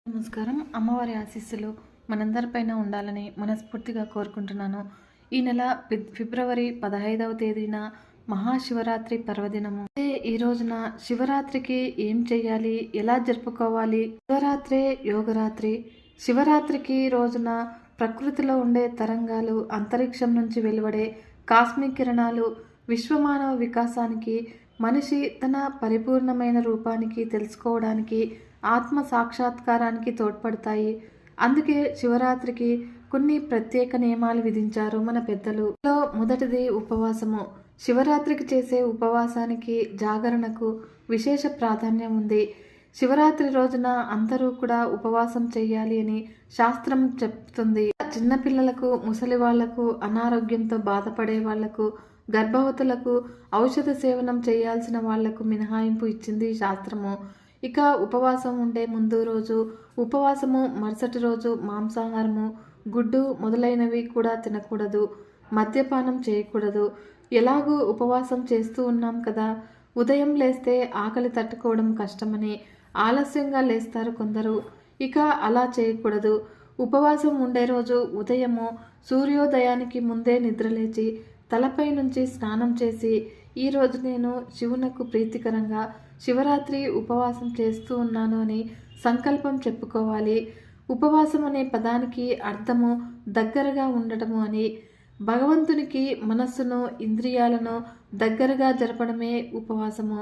నమస్కారం. అమ్మవారి ఆశీస్సులు మనందరిపైన ఉండాలని మనస్ఫూర్తిగా కోరుకుంటున్నాను. ఈ నెల ఫిబ్రవరి 15వ తేదీన మహాశివరాత్రి పర్వదినము. ఈ రోజున శివరాత్రికి ఏం చేయాలి, ఎలా జరుపుకోవాలి? శివరాత్రే యోగరాత్రి. శివరాత్రికి రోజున ప్రకృతిలో ఉండే తరంగాలు, అంతరిక్షం నుంచి వెలువడే కాస్మిక్ కిరణాలు విశ్వమానవ వికాసానికి, మనిషి తన పరిపూర్ణమైన రూపానికి తెలుసుకోవడానికి, ఆత్మ సాక్షాత్కారానికి తోడ్పడతాయి. అందుకే శివరాత్రికి కొన్ని ప్రత్యేక నియమాలు విధించారు మన పెద్దలు. మొదటిది ఉపవాసము. శివరాత్రికి చేసే ఉపవాసానికి, జాగరణకు విశేష ప్రాధాన్యం ఉంది. శివరాత్రి రోజున అందరూ కూడా ఉపవాసం చేయాలి అని శాస్త్రం చెప్తుంది. చిన్నపిల్లలకు, ముసలి వాళ్లకు, అనారోగ్యంతో బాధపడే వాళ్లకు, గర్భవతులకు, ఔషధ సేవనం చేయాల్సిన వాళ్లకు మినహాయింపు ఇచ్చింది శాస్త్రము. ఇక ఉపవాసం ఉండే ముందు రోజు ఉపవాసము, మరుసటి రోజు మాంసాహారము, గుడ్డు మొదలైనవి కూడా తినకూడదు. మద్యపానం చేయకూడదు. ఎలాగూ ఉపవాసం చేస్తూ ఉన్నాం కదా, ఉదయం లేస్తే ఆకలి తట్టుకోవడం కష్టమని ఆలస్యంగా లేస్తారు కొందరు. ఇక అలా చేయకూడదు. ఉపవాసం ఉండే రోజు ఉదయము సూర్యోదయానికి ముందే నిద్రలేచి తలపై నుంచి స్నానం చేసి, ఈరోజు నేను శివునకు ప్రీతికరంగా శివరాత్రి ఉపవాసం చేస్తూ ఉన్నాను అని సంకల్పం చెప్పుకోవాలి. ఉపవాసం అనే పదానికి అర్థము దగ్గరగా ఉండటము అని. భగవంతునికి మనస్సును, ఇంద్రియాలను దగ్గరగా జరపడమే ఉపవాసము.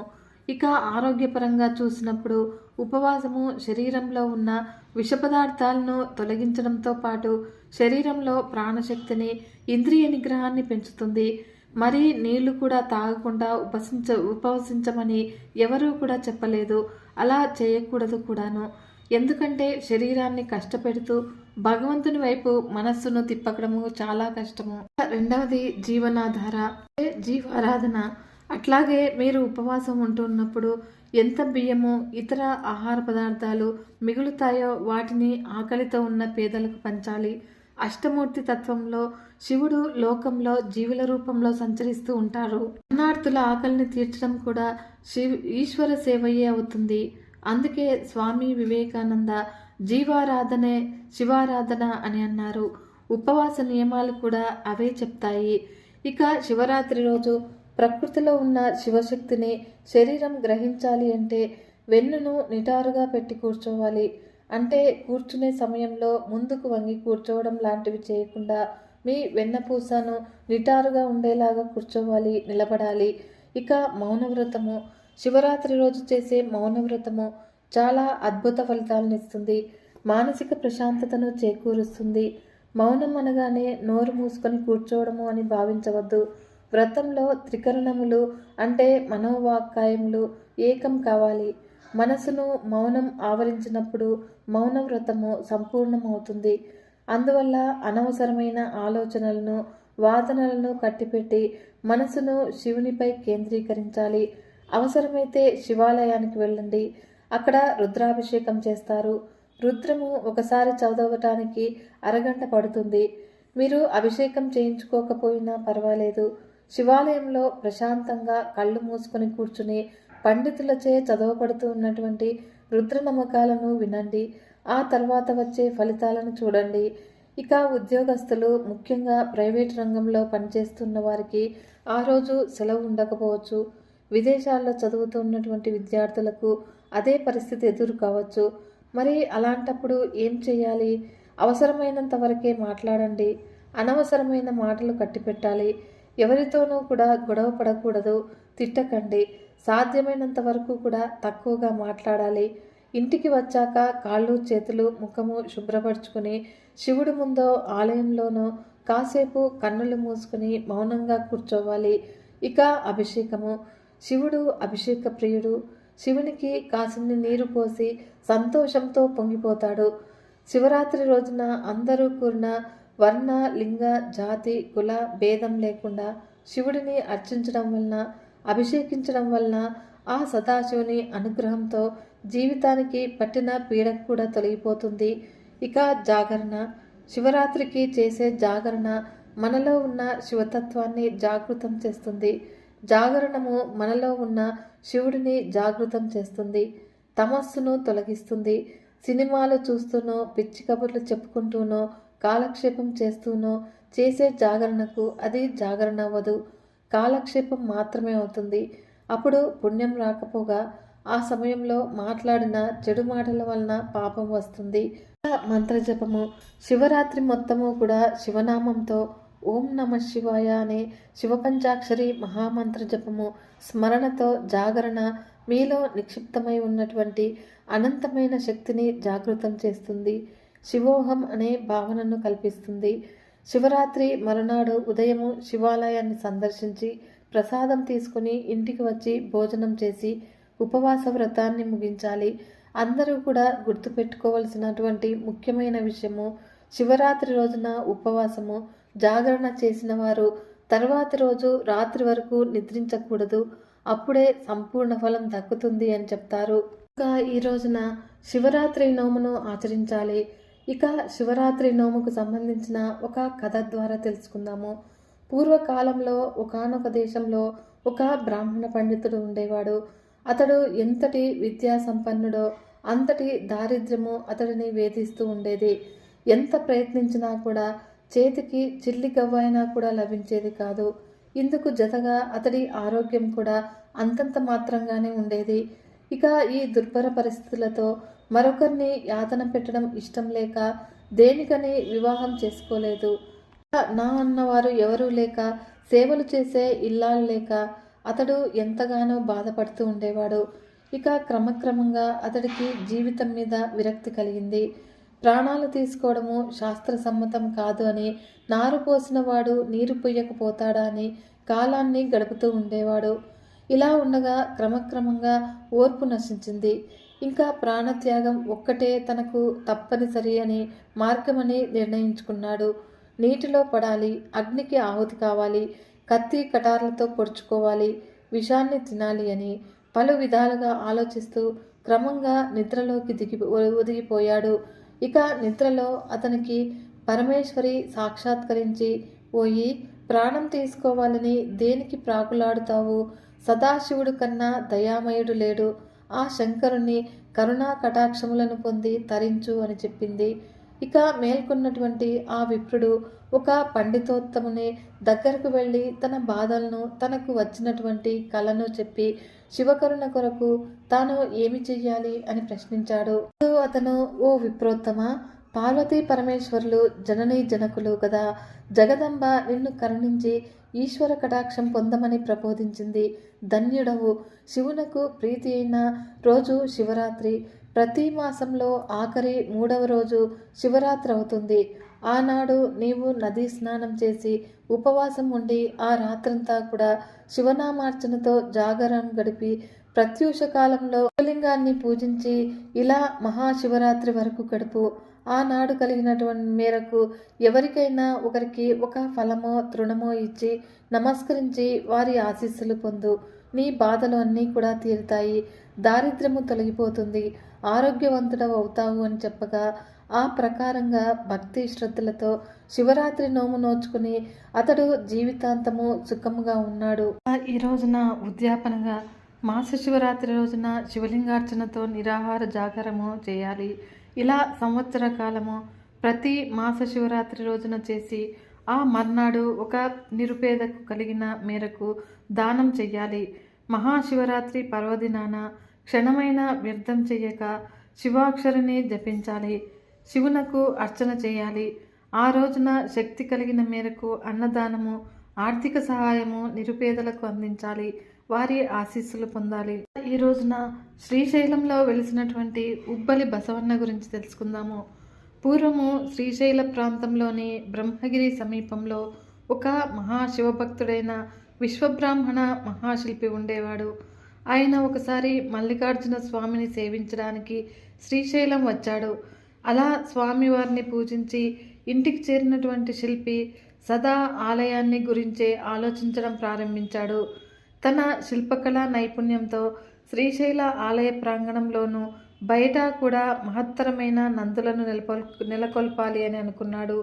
ఇక ఆరోగ్యపరంగా చూసినప్పుడు ఉపవాసము శరీరంలో ఉన్న విష పదార్థాలను తొలగించడంతో పాటు శరీరంలో ప్రాణశక్తిని, ఇంద్రియ నిగ్రహాన్ని పెంచుతుంది. మరి నీళ్లు కూడా తాగకుండా ఉపవసించమని ఎవరూ కూడా చెప్పలేదు. అలా చేయకూడదు కూడాను. ఎందుకంటే శరీరాన్ని కష్టపెడుతూ భగవంతుని వైపు మనస్సును తిప్పకడము చాలా కష్టము. రెండవది జీవనాధార, జీవారాధన. అట్లాగే మీరు ఉపవాసం ఉంటున్నప్పుడు ఎంత బియ్యము, ఇతర ఆహార పదార్థాలు మిగులుతాయో వాటిని ఆకలితో ఉన్న పేదలకు పంచాలి. అష్టమూర్తి తత్వంలో శివుడు లోకంలో జీవుల రూపంలో సంచరిస్తూ ఉంటారు. అన్నార్థుల ఆకలిని తీర్చడం కూడా ఈశ్వర సేవయే అవుతుంది. అందుకే స్వామి వివేకానంద జీవారాధనే శివారాధన అని అన్నారు. ఉపవాస నియమాలు కూడా అవే చెప్తాయి. ఇక శివరాత్రి రోజు ప్రకృతిలో ఉన్న శివశక్తిని శరీరం గ్రహించాలి అంటే వెన్నును నిటారుగా పెట్టి కూర్చోవాలి. అంటే కూర్చునే సమయంలో ముందుకు వంగి కూర్చోవడం లాంటివి చేయకుండా మీ వెన్నపూసను నిటారుగా ఉండేలాగా కూర్చోవాలి, నిలబడాలి. ఇక మౌనవ్రతము. శివరాత్రి రోజు చేసే మౌనవ్రతము చాలా అద్భుత ఫలితాలను ఇస్తుంది. మానసిక ప్రశాంతతను చేకూరుస్తుంది. మౌనం అనగానే నోరు మూసుకొని కూర్చోవడము అని భావించవద్దు. వ్రతంలో త్రికరణములు అంటే మనోవాక్కాయములు ఏకం కావాలి. మనసును మౌనం ఆవరించినప్పుడు మౌన వ్రతము సంపూర్ణమవుతుంది. అందువల్ల అనవసరమైన ఆలోచనలను, వాదనలను కట్టిపెట్టి మనసును శివునిపై కేంద్రీకరించాలి. అవసరమైతే శివాలయానికి వెళ్ళండి. అక్కడ రుద్రాభిషేకం చేస్తారు. రుద్రము ఒకసారి చదవటానికి అరగంట పడుతుంది. మీరు అభిషేకం చేయించుకోకపోయినా పర్వాలేదు. శివాలయంలో ప్రశాంతంగా కళ్ళు మూసుకొని కూర్చుని పండితులచే చదవబడుతూ ఉన్నటువంటి రుద్ర నమ్మకాలను వినండి. ఆ తర్వాత వచ్చే ఫలితాలను చూడండి. ఇక ఉద్యోగస్తులు, ముఖ్యంగా ప్రైవేట్ రంగంలో పనిచేస్తున్న వారికి ఆ రోజు సెలవు ఉండకపోవచ్చు. విదేశాల్లో చదువుతున్నటువంటి విద్యార్థులకు అదే పరిస్థితి ఎదురు కావచ్చు. మరి అలాంటప్పుడు ఏం చేయాలి? అవసరమైనంత వరకే మాట్లాడండి. అనవసరమైన మాటలు కట్టిపెట్టాలి. ఎవరితోనూ కూడా గొడవ పడకూడదు. తిట్టకండి. సాధ్యమైనంత వరకు కూడా తక్కువగా మాట్లాడాలి. ఇంటికి వచ్చాక కాళ్ళు, చేతులు, ముఖము శుభ్రపరచుకుని శివుడి ముందో ఆలయంలోనో కాసేపు కన్నులు మూసుకుని మౌనంగా కూర్చోవాలి. ఇక అభిషేకము. శివుడు అభిషేక ప్రియుడు. శివునికి కాసిన్ని నీరు పోసి సంతోషంతో పొంగిపోతాడు. శివరాత్రి రోజున అందరూ కూడిన వర్ణ, లింగ, జాతి, కుల భేదం లేకుండా శివుడిని అర్చించడం వలన, అభిషేకించడం వలన ఆ సదాశివుని అనుగ్రహంతో జీవితానికి పట్టిన పీడ కూడా తొలగిపోతుంది. ఇక జాగరణ. శివరాత్రికి చేసే జాగరణ మనలో ఉన్న శివతత్వాన్ని జాగృతం చేస్తుంది. జాగరణము మనలో ఉన్న శివుడిని జాగృతం చేస్తుంది. తమస్సును తొలగిస్తుంది. సినిమాలు చూస్తూనో పిచ్చి కబుర్లు చెప్పుకుంటూనో కాలక్షేపం చేస్తూనో చేసే జాగరణకు అది జాగరణ అవ్వదు, కాలక్షేపం మాత్రమే అవుతుంది. అప్పుడు పుణ్యం రాకపోగా ఆ సమయంలో మాట్లాడిన చెడు మాటల వలన పాపం వస్తుంది. మంత్రజపము శివరాత్రి మొత్తము కూడా శివనామంతో ఓం నమ శివాయ అనే శివపంచాక్షరి మహామంత్ర జపము స్మరణతో జాగరణ మీలో నిక్షిప్తమై ఉన్నటువంటి అనంతమైన శక్తిని జాగృతం చేస్తుంది. శివోహం అనే భావనను కల్పిస్తుంది. శివరాత్రి మరునాడు ఉదయము శివాలయాన్ని సందర్శించి ప్రసాదం తీసుకుని ఇంటికి వచ్చి భోజనం చేసి ఉపవాస వ్రతాన్ని ముగించాలి. అందరూ కూడా గుర్తుపెట్టుకోవలసినటువంటి ముఖ్యమైన విషయము, శివరాత్రి రోజున ఉపవాసము జాగరణ చేసిన వారు తర్వాతి రోజు రాత్రి వరకు నిద్రించకూడదు, అప్పుడే సంపూర్ణ ఫలం దక్కుతుంది అని చెప్తారు. ఇంకా ఈ రోజున శివరాత్రి నోమును ఆచరించాలి. ఇక శివరాత్రి నోముకు సంబంధించిన ఒక కథ ద్వారా తెలుసుకుందాము. పూర్వకాలంలో ఒకానొక దేశంలో ఒక బ్రాహ్మణ పండితుడు ఉండేవాడు. అతడు ఎంతటి విద్యా సంపన్నుడో అంతటి దారిద్ర్యము అతడిని వేధిస్తూ ఉండేది. ఎంత ప్రయత్నించినా కూడా చేతికి చిల్లి గవ్వైనా కూడా లభించేది కాదు. ఇందుకు జతగా అతడి ఆరోగ్యం కూడా అంతంత మాత్రంగానే ఉండేది. ఇక ఈ దుర్భర పరిస్థితులతో మరొకరిని యాతన పెట్టడం ఇష్టం లేక దేనికని వివాహం చేసుకోలేదు. నా అన్నవారు ఎవరూ లేక సేవలు చేసే ఇల్లాలు లేక అతడు ఎంతగానో బాధపడుతూ ఉండేవాడు. ఇక క్రమక్రమంగా అతడికి జీవితం మీద విరక్తి కలిగింది. ప్రాణాలు తీసుకోవడము శాస్త్రసమ్మతం కాదు అని, నారు పోసిన వాడు నీరు పొయ్యకపోతాడా అని కాలాన్ని గడుపుతూ ఉండేవాడు. ఇలా ఉండగా క్రమక్రమంగా ఓర్పు నశించింది. ఇంకా ప్రాణత్యాగం ఒక్కటే తనకు తప్పనిసరి అని మార్గమని నిర్ణయించుకున్నాడు. నీటిలో పడాలి, అగ్నికి ఆహుతి కావాలి, కత్తి కటార్లతో పొడుచుకోవాలి, విషాన్ని తినాలి అని పలు విధాలుగా ఆలోచిస్తూ క్రమంగా నిద్రలోకి ఒదిగిపోయాడు. ఇక నిద్రలో అతనికి పరమేశ్వరి సాక్షాత్కరించి, పోయి ప్రాణం తీసుకోవాలని దేనికి ప్రాకులాడుతావు, సదాశివుడు కన్నా దయామయుడు లేడు, ఆ శంకరుని కరుణా కటాక్షములను పొంది తరించు అని చెప్పింది. ఇక మేల్కొన్నటువంటి ఆ విప్రుడు ఒక పండితోత్తముని దగ్గరకు వెళ్ళి తన బాధలను, తనకు వచ్చినటువంటి కలను చెప్పి శివకరుణ కొరకు తాను ఏమి చెయ్యాలి అని ప్రశ్నించాడు. అతను, ఓ విప్రోత్తమ, పార్వతీ పరమేశ్వరులు జననీ జనకులు కదా, జగదంబ నిన్ను కరుణించి ఈశ్వర కటాక్షం పొందమని ప్రబోధించింది. ధన్యుడవు. శివునకు ప్రీతి అయిన రోజు శివరాత్రి. ప్రతి మాసంలో ఆఖరి 3వ రోజు శివరాత్రి అవుతుంది. ఆనాడు నీవు నదీ స్నానం చేసి ఉపవాసం ఉండి ఆ రాత్రంతా కూడా శివనామార్చనతో జాగరం గడిపి ప్రత్యూష కాలంలో శివలింగాన్ని పూజించి ఇలా మహాశివరాత్రి వరకు గడుపు. ఆనాడు కలిగినటువంటి మేరకు ఎవరికైనా ఒకరికి ఒక ఫలమో తృణమో ఇచ్చి నమస్కరించి వారి ఆశీస్సులు పొందు. నీ బాధలు అన్నీ కూడా తీరుతాయి, దారిద్ర్యము తొలగిపోతుంది, ఆరోగ్యవంతుడవు అవుతావు అని చెప్పగా ఆ ప్రకారంగా భక్తి శ్రద్ధలతో శివరాత్రి నోము నోచుకుని అతడు జీవితాంతము సుఖముగా ఉన్నాడు. ఈ రోజున ఉద్యాపనగా మాస శివరాత్రి రోజున శివలింగార్చనతో నిరాహార జాగరము చేయాలి. ఇలా సంవత్సర కాలము ప్రతి మాస శివరాత్రి రోజున చేసి ఆ మర్నాడు ఒక నిరుపేదకు కలిగిన మేరకు దానం చెయ్యాలి. మహాశివరాత్రి పర్వదినాన క్షణమైన వ్యర్థం చెయ్యక శివాక్షరిని జపించాలి. శివునకు అర్చన చేయాలి. ఆ రోజున శక్తి కలిగిన మేరకు అన్నదానము, ఆర్థిక సహాయము నిరుపేదలకు అందించాలి. వారి ఆశీస్సులు పొందాలి. ఈ రోజున శ్రీశైలంలో వెలిసినటువంటి ఉబ్బలి బసవన్న గురించి తెలుసుకుందాము. పూర్వము శ్రీశైల ప్రాంతంలోని బ్రహ్మగిరి సమీపంలో ఒక మహాశివభక్తుడైన విశ్వబ్రాహ్మణ మహాశిల్పి ఉండేవాడు. ఆయన ఒకసారి మల్లికార్జున స్వామిని సేవించడానికి శ్రీశైలం వచ్చాడు. అలా స్వామివారిని పూజించి ఇంటికి చేరినటువంటి శిల్పి సదా ఆలయాన్ని గురించే ఆలోచించడం ప్రారంభించాడు. తన శిల్పకళా నైపుణ్యంతో శ్రీశైల ఆలయ ప్రాంగణంలోనూ బయట కూడా మహత్తరమైన నందులను నెలకొల్పాలి అని అనుకున్నాడు.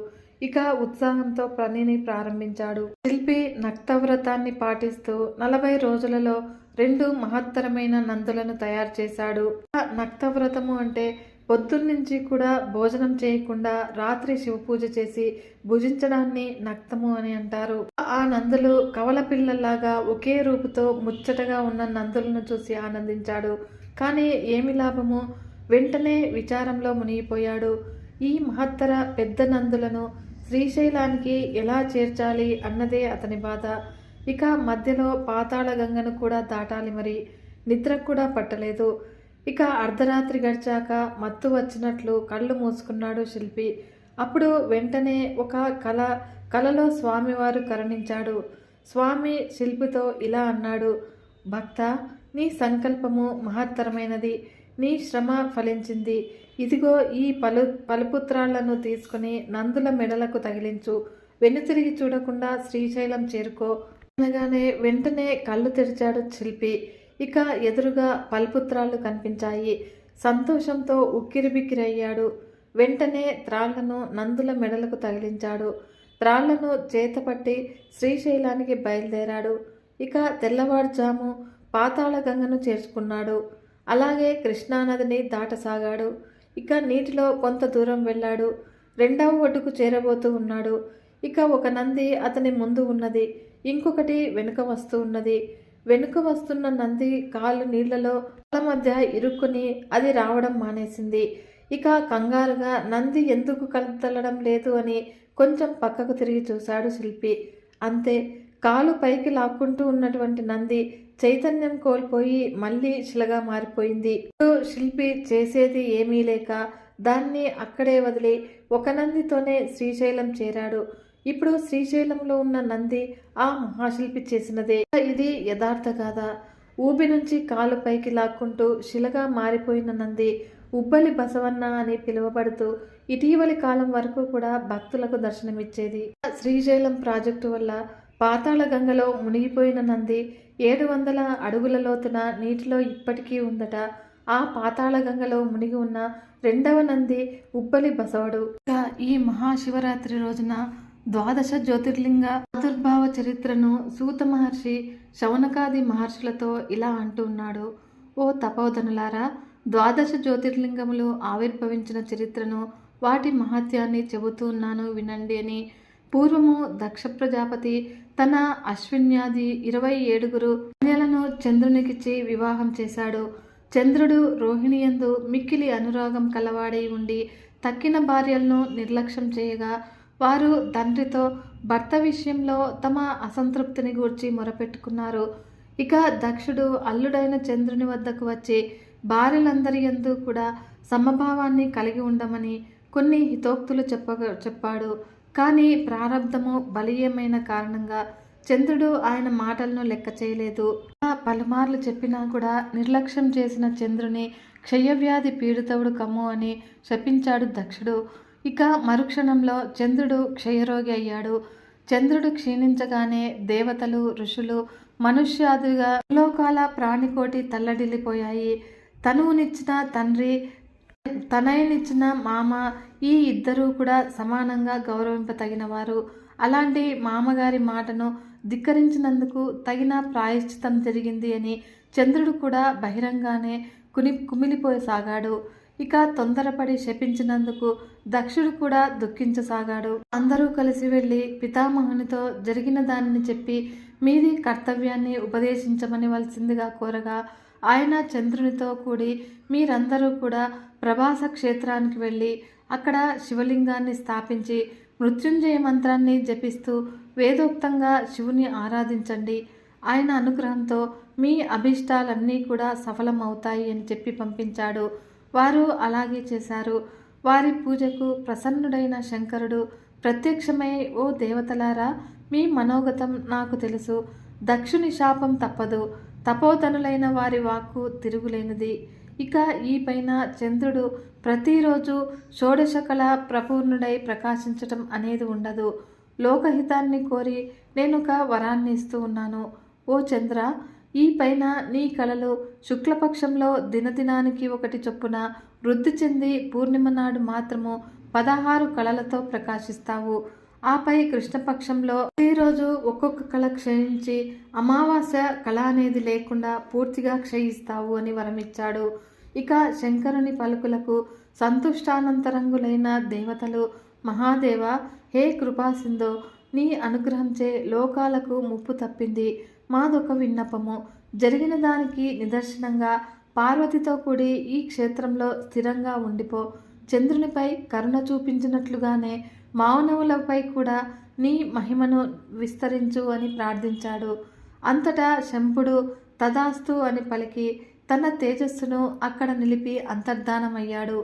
ఇక ఉత్సాహంతో పనిని ప్రారంభించాడు. శిల్పి నక్తవ్రతాన్ని పాటిస్తూ 40 రోజులలో 2 మహత్తరమైన నందులను తయారు చేశాడు. నక్తవ్రతము అంటే పొద్దున్నుంచి కూడా భోజనం చేయకుండా రాత్రి శివపూజ చేసి భుజించడాన్ని నక్తము అని అంటారు. ఆ నందులు కవల పిల్లల్లాగా ఒకే రూపుతో ముచ్చటగా ఉన్న నందులను చూసి ఆనందించాడు. కానీ ఏమి లాభము? వెంటనే విచారంలో మునిగిపోయాడు. ఈ మహత్తర పెద్ద నందులను శ్రీశైలానికి ఎలా చేర్చాలి అన్నదే అతని బాధ. ఇక మధ్యలో పాతాళ గంగను కూడా దాటాలి, మరి నిద్ర కూడా పట్టలేదు. ఇక అర్ధరాత్రి గడిచాక మత్తు వచ్చినట్లు కళ్ళు మూసుకున్నాడు శిల్పి. అప్పుడు వెంటనే ఒక కలలో స్వామివారు కరుణించాడు. స్వామి శిల్పితో ఇలా అన్నాడు: భక్త, నీ సంకల్పము మహత్తరమైనది, నీ శ్రమ ఫలించింది. ఇదిగో ఈ పలుపుత్రాలను తీసుకుని నందుల మెడలకు తగిలించు, వెనుతిరిగి చూడకుండా శ్రీశైలం చేరుకో అనగానే వెంటనే కళ్ళు తెరిచాడు శిల్పి. ఇక ఎదురుగా పల్పుత్రాలు కనిపించాయి. సంతోషంతో ఉక్కిరిబిక్కిరయ్యాడు. వెంటనే త్రాళ్లను నందుల మెడలకు తగిలించాడు. త్రాళ్లను చేతపట్టి శ్రీశైలానికి బయలుదేరాడు. ఇక తెల్లవారుజాము పాతాళ గంగను చేర్చుకున్నాడు. అలాగే కృష్ణానదిని దాటసాగాడు. ఇక నీటిలో కొంత దూరం వెళ్ళాడు. రెండవ ఒడ్డుకు చేరబోతూ ఉన్నాడు. ఇక ఒక నంది అతని ముందు ఉన్నది, ఇంకొకటి వెనుక వస్తూ ఉన్నది. వెనుక వస్తున్న నంది కాళ్ళు నీళ్లలో మధ్య ఇరుక్కుని అది రావడం మానేసింది. ఇక కంగారుగా నంది ఎందుకు కదలడం లేదు అని కొంచెం పక్కకు తిరిగి చూశాడు శిల్పి. అంతే, కాలు పైకి లాక్కుంటూ ఉన్నటువంటి నంది చైతన్యం కోల్పోయి మళ్ళీ శిలగా మారిపోయింది. శిల్పి చేసేది ఏమీ లేక దాన్ని అక్కడే వదిలి ఒక నందితోనే శ్రీశైలం చేరాడు. ఇప్పుడు శ్రీశైలంలో ఉన్న నంది ఆ మహాశిల్పి చేసినదే. ఇది యథార్థ గాథ. ఊబి నుంచి కాలు పైకి లాక్కుంటూ శిలగా మారిపోయిన నంది ఉబ్బలి బసవన్న అని పిలువబడుతూ ఇటీవలి కాలం వరకు కూడా భక్తులకు దర్శనమిచ్చేది. శ్రీశైలం ప్రాజెక్టు వల్ల పాతాళ గంగలో మునిగిపోయిన నంది 700 అడుగుల లోతున నీటిలో ఇప్పటికీ ఉందట. ఆ పాతాళ గంగలో మునిగి ఉన్న రెండవ నంది ఉబ్బలి బసవడు. ఈ మహాశివరాత్రి రోజున ద్వాదశ జ్యోతిర్లింగ ఆదుర్భావ చరిత్రను సూత మహర్షి శౌనకాది మహర్షులతో ఇలా అంటున్నాడు: ఓ తపోధనులారా, ద్వాదశ జ్యోతిర్లింగములు ఆవిర్భవించిన చరిత్రను, వాటి మహత్యాన్ని చెబుతూ ఉన్నాను వినండి అని. పూర్వము దక్ష ప్రజాపతి తన అశ్విన్యాది 27 కన్యలను చంద్రునికిచ్చి వివాహం చేశాడు. చంద్రుడు రోహిణియందు మిక్కిలి అనురాగం కలవాడై ఉండి తక్కిన భార్యలను నిర్లక్ష్యం చేయగా వారు తండ్రితో భర్త విషయంలో తమ అసంతృప్తిని గూర్చి మొరపెట్టుకున్నారు. ఇక దక్షుడు అల్లుడైన చంద్రుని వద్దకు వచ్చి భార్యలందరి యందు కూడా సమభావాన్ని కలిగి ఉండమని కొన్ని హితోక్తులు చెప్పాడు. కానీ ప్రారబ్ధము బలీయమైన కారణంగా చంద్రుడు ఆయన మాటలను లెక్క చేయలేదు. పలుమార్లు చెప్పినా కూడా నిర్లక్ష్యం చేసిన చంద్రుని క్షయవ్యాధి పీడితవుడు కమ్ము అని శపించాడు దక్షుడు. ఇక మరుక్షణంలో చంద్రుడు క్షయరోగి అయ్యాడు. చంద్రుడు క్షీణించగానే దేవతలు, ఋషులు, మనుష్యాదుగా లోకాల ప్రాణికోటి తల్లడిల్లిపోయాయి. తనువునిచ్చిన తండ్రి, తనయునిచ్చిన మామ, ఈ ఇద్దరూ కూడా సమానంగా గౌరవింపతగినవారు. అలాంటి మామగారి మాటను ధిక్కరించినందుకు తగిన ప్రాయశ్చితం జరిగింది అని చంద్రుడు కూడా బహిరంగానే కుమిలిపోసాగాడు. ఇక తొందరపడి శపించినందుకు దక్షుడు కూడా దుఃఖించసాగాడు. అందరూ కలిసి వెళ్ళి పితామహునితో జరిగిన దానిని చెప్పి మీది కర్తవ్యాన్ని ఉపదేశించమని వలసిందిగా కోరగా ఆయన చంద్రునితో కూడి మీరందరూ కూడా ప్రభాస క్షేత్రానికి వెళ్ళి అక్కడ శివలింగాన్ని స్థాపించి మృత్యుంజయ మంత్రాన్ని జపిస్తూ వేదోక్తంగా శివుని ఆరాధించండి. ఆయన అనుగ్రహంతో మీ అభీష్టాలన్నీ కూడా సఫలమవుతాయి అని చెప్పి పంపించాడు. వారు అలాగే చేశారు. వారి పూజకు ప్రసన్నుడైన శంకరుడు ప్రత్యక్షమై, ఓ దేవతలారా, మీ మనోగతం నాకు తెలుసు. దక్షుని శాపం తప్పదు. తపోధనులైన వారి వాక్కు తిరుగులేనిది. ఇక ఈ పైన చంద్రుడు ప్రతిరోజు షోడశకళ ప్రపూర్ణుడై ప్రకాశించటం అనేది ఉండదు. లోకహితాన్ని కోరి నేనొక వరాన్ని ఇస్తూ ఉన్నాను. ఓ చంద్ర, ఈ పైన నీ కళలు శుక్లపక్షంలో దినదినానికి 1 చొప్పున వృద్ధి చెంది పూర్ణిమ నాడు మాత్రము 16 కళలతో ప్రకాశిస్తావు. ఆపై కృష్ణపక్షంలో ప్రతిరోజు ఒక్కొక్క కళ క్షయించి అమావాస్య కళ అనేది లేకుండా పూర్తిగా క్షయిస్తావు అని వరమిచ్చాడు. ఇక శంకరుని పలుకులకు సంతుష్టానంతరంగులైన దేవతలు, మహాదేవ, హే కృపాసింధో, నీ అనుగ్రహంచే లోకాలకు ముప్పు తప్పింది. మాదొక విన్నపము. జరిగిన దానికి నిదర్శనంగా పార్వతితో కూడి ఈ క్షేత్రంలో స్థిరంగా ఉండిపో. చంద్రునిపై కరుణ చూపించినట్లుగానే మానవులపై కూడా నీ మహిమను విస్తరించు అని ప్రార్థించాడు. అంతటా శంభుడు తదాస్తు అని పలికి తన తేజస్సును అక్కడ నిలిపి అంతర్ధానమయ్యాడు.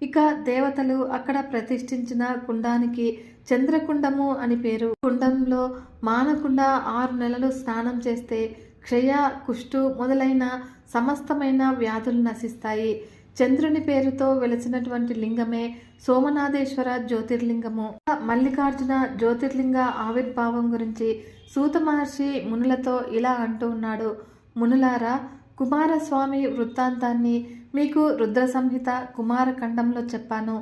ఇక దేవతలు అక్కడ ప్రతిష్ఠించిన కుండానికి చంద్రకుండము అని పేరు. కుండంలో మానకుండా 6 నెలలు స్నానం చేస్తే క్షయ, కుష్టు మొదలైన సమస్తమైన వ్యాధులు నశిస్తాయి. చంద్రుని పేరుతో వెలిసినటువంటి లింగమే సోమనాథేశ్వర జ్యోతిర్లింగము. మల్లికార్జున జ్యోతిర్లింగ ఆవిర్భావం గురించి సూత మహర్షి మునులతో ఇలా అంటూ ఉన్నాడు. మునులారా, కుమారస్వామి వృత్తాంతాన్ని మీకు రుద్ర సంహిత కుమారఖండంలో చెప్పాను.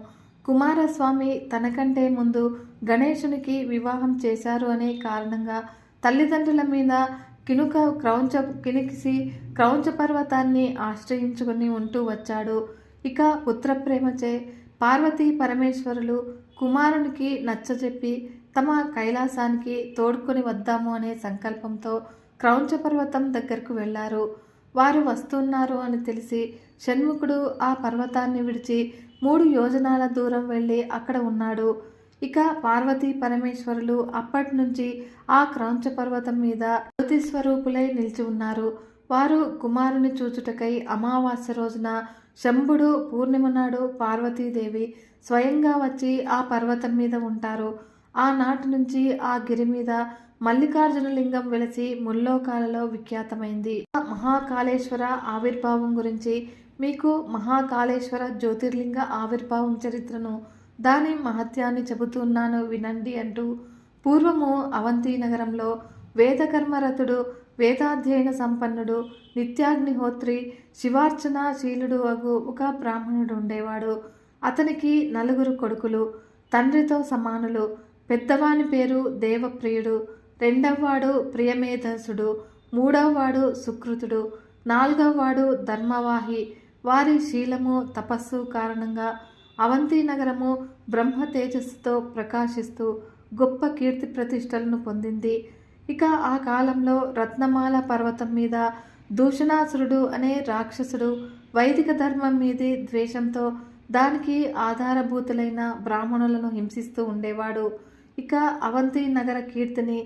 కుమారస్వామి తనకంటే ముందు గణేశునికి వివాహం చేశారు అనే కారణంగా తల్లిదండ్రుల మీద కినికిసి క్రౌంచ పర్వతాన్ని ఆశ్రయించుకుని ఉంటూ వచ్చాడు. ఇక పుత్రప్రేమచే పార్వతీ పరమేశ్వరులు కుమారునికి నచ్చజెప్పి తమ కైలాసానికి తోడుకొని వద్దాము అనే సంకల్పంతో క్రౌంచ పర్వతం దగ్గరకు వెళ్ళారు. వారు వస్తున్నారు అని తెలిసి షణ్ముఖుడు ఆ పర్వతాన్ని విడిచి 3 యోజనాల దూరం వెళ్ళి అక్కడ ఉన్నాడు. ఇక పార్వతీ పరమేశ్వరులు అప్పటి నుంచి ఆ క్రౌంచ పర్వతం మీద జ్యోతిస్వరూపులై నిలిచి ఉన్నారు. వారు కుమారుని చూచుటకై అమావాస్య రోజున శంభుడు, పూర్ణిమ నాడు పార్వతీదేవి స్వయంగా వచ్చి ఆ పర్వతం మీద ఉంటారు. ఆనాటి నుంచి ఆ గిరి మీద మల్లికార్జున లింగం వెలిసి ముల్లోకాలలో విఖ్యాతమైంది. మహాకాళేశ్వర ఆవిర్భావం గురించి మీకు మహాకాళేశ్వర జ్యోతిర్లింగ ఆవిర్భావం చరిత్రను, దాని మహత్యాన్ని చెబుతున్నాను వినండి అంటూ పూర్వము అవంతి నగరంలో వేదకర్మరతుడు, వేదాధ్యయన సంపన్నుడు, నిత్యాగ్నిహోత్రి, శివార్చన శీలుడు అగు ఒక బ్రాహ్మణుడు ఉండేవాడు. అతనికి 4 కొడుకులు, తండ్రితో సమానులు. పెద్దవాని పేరు దేవప్రియుడు, రెండవవాడు ప్రియమేధసుడు, మూడవవాడు సుకృతుడు, 4వవాడు ధర్మవాహి. వారి శీలము, తపస్సు కారణంగా అవంతి నగరము బ్రహ్మ తేజస్సుతో ప్రకాశిస్తూ గొప్ప కీర్తి ప్రతిష్టలను పొందింది. ఇక ఆ కాలంలో రత్నమాల పర్వతం మీద దూషణాసురుడు అనే రాక్షసుడు వైదిక ధర్మం మీది ద్వేషంతో దానికి ఆధారభూతులైన బ్రాహ్మణులను హింసిస్తూ ఉండేవాడు. ఇక అవంతి నగర కీర్తిని,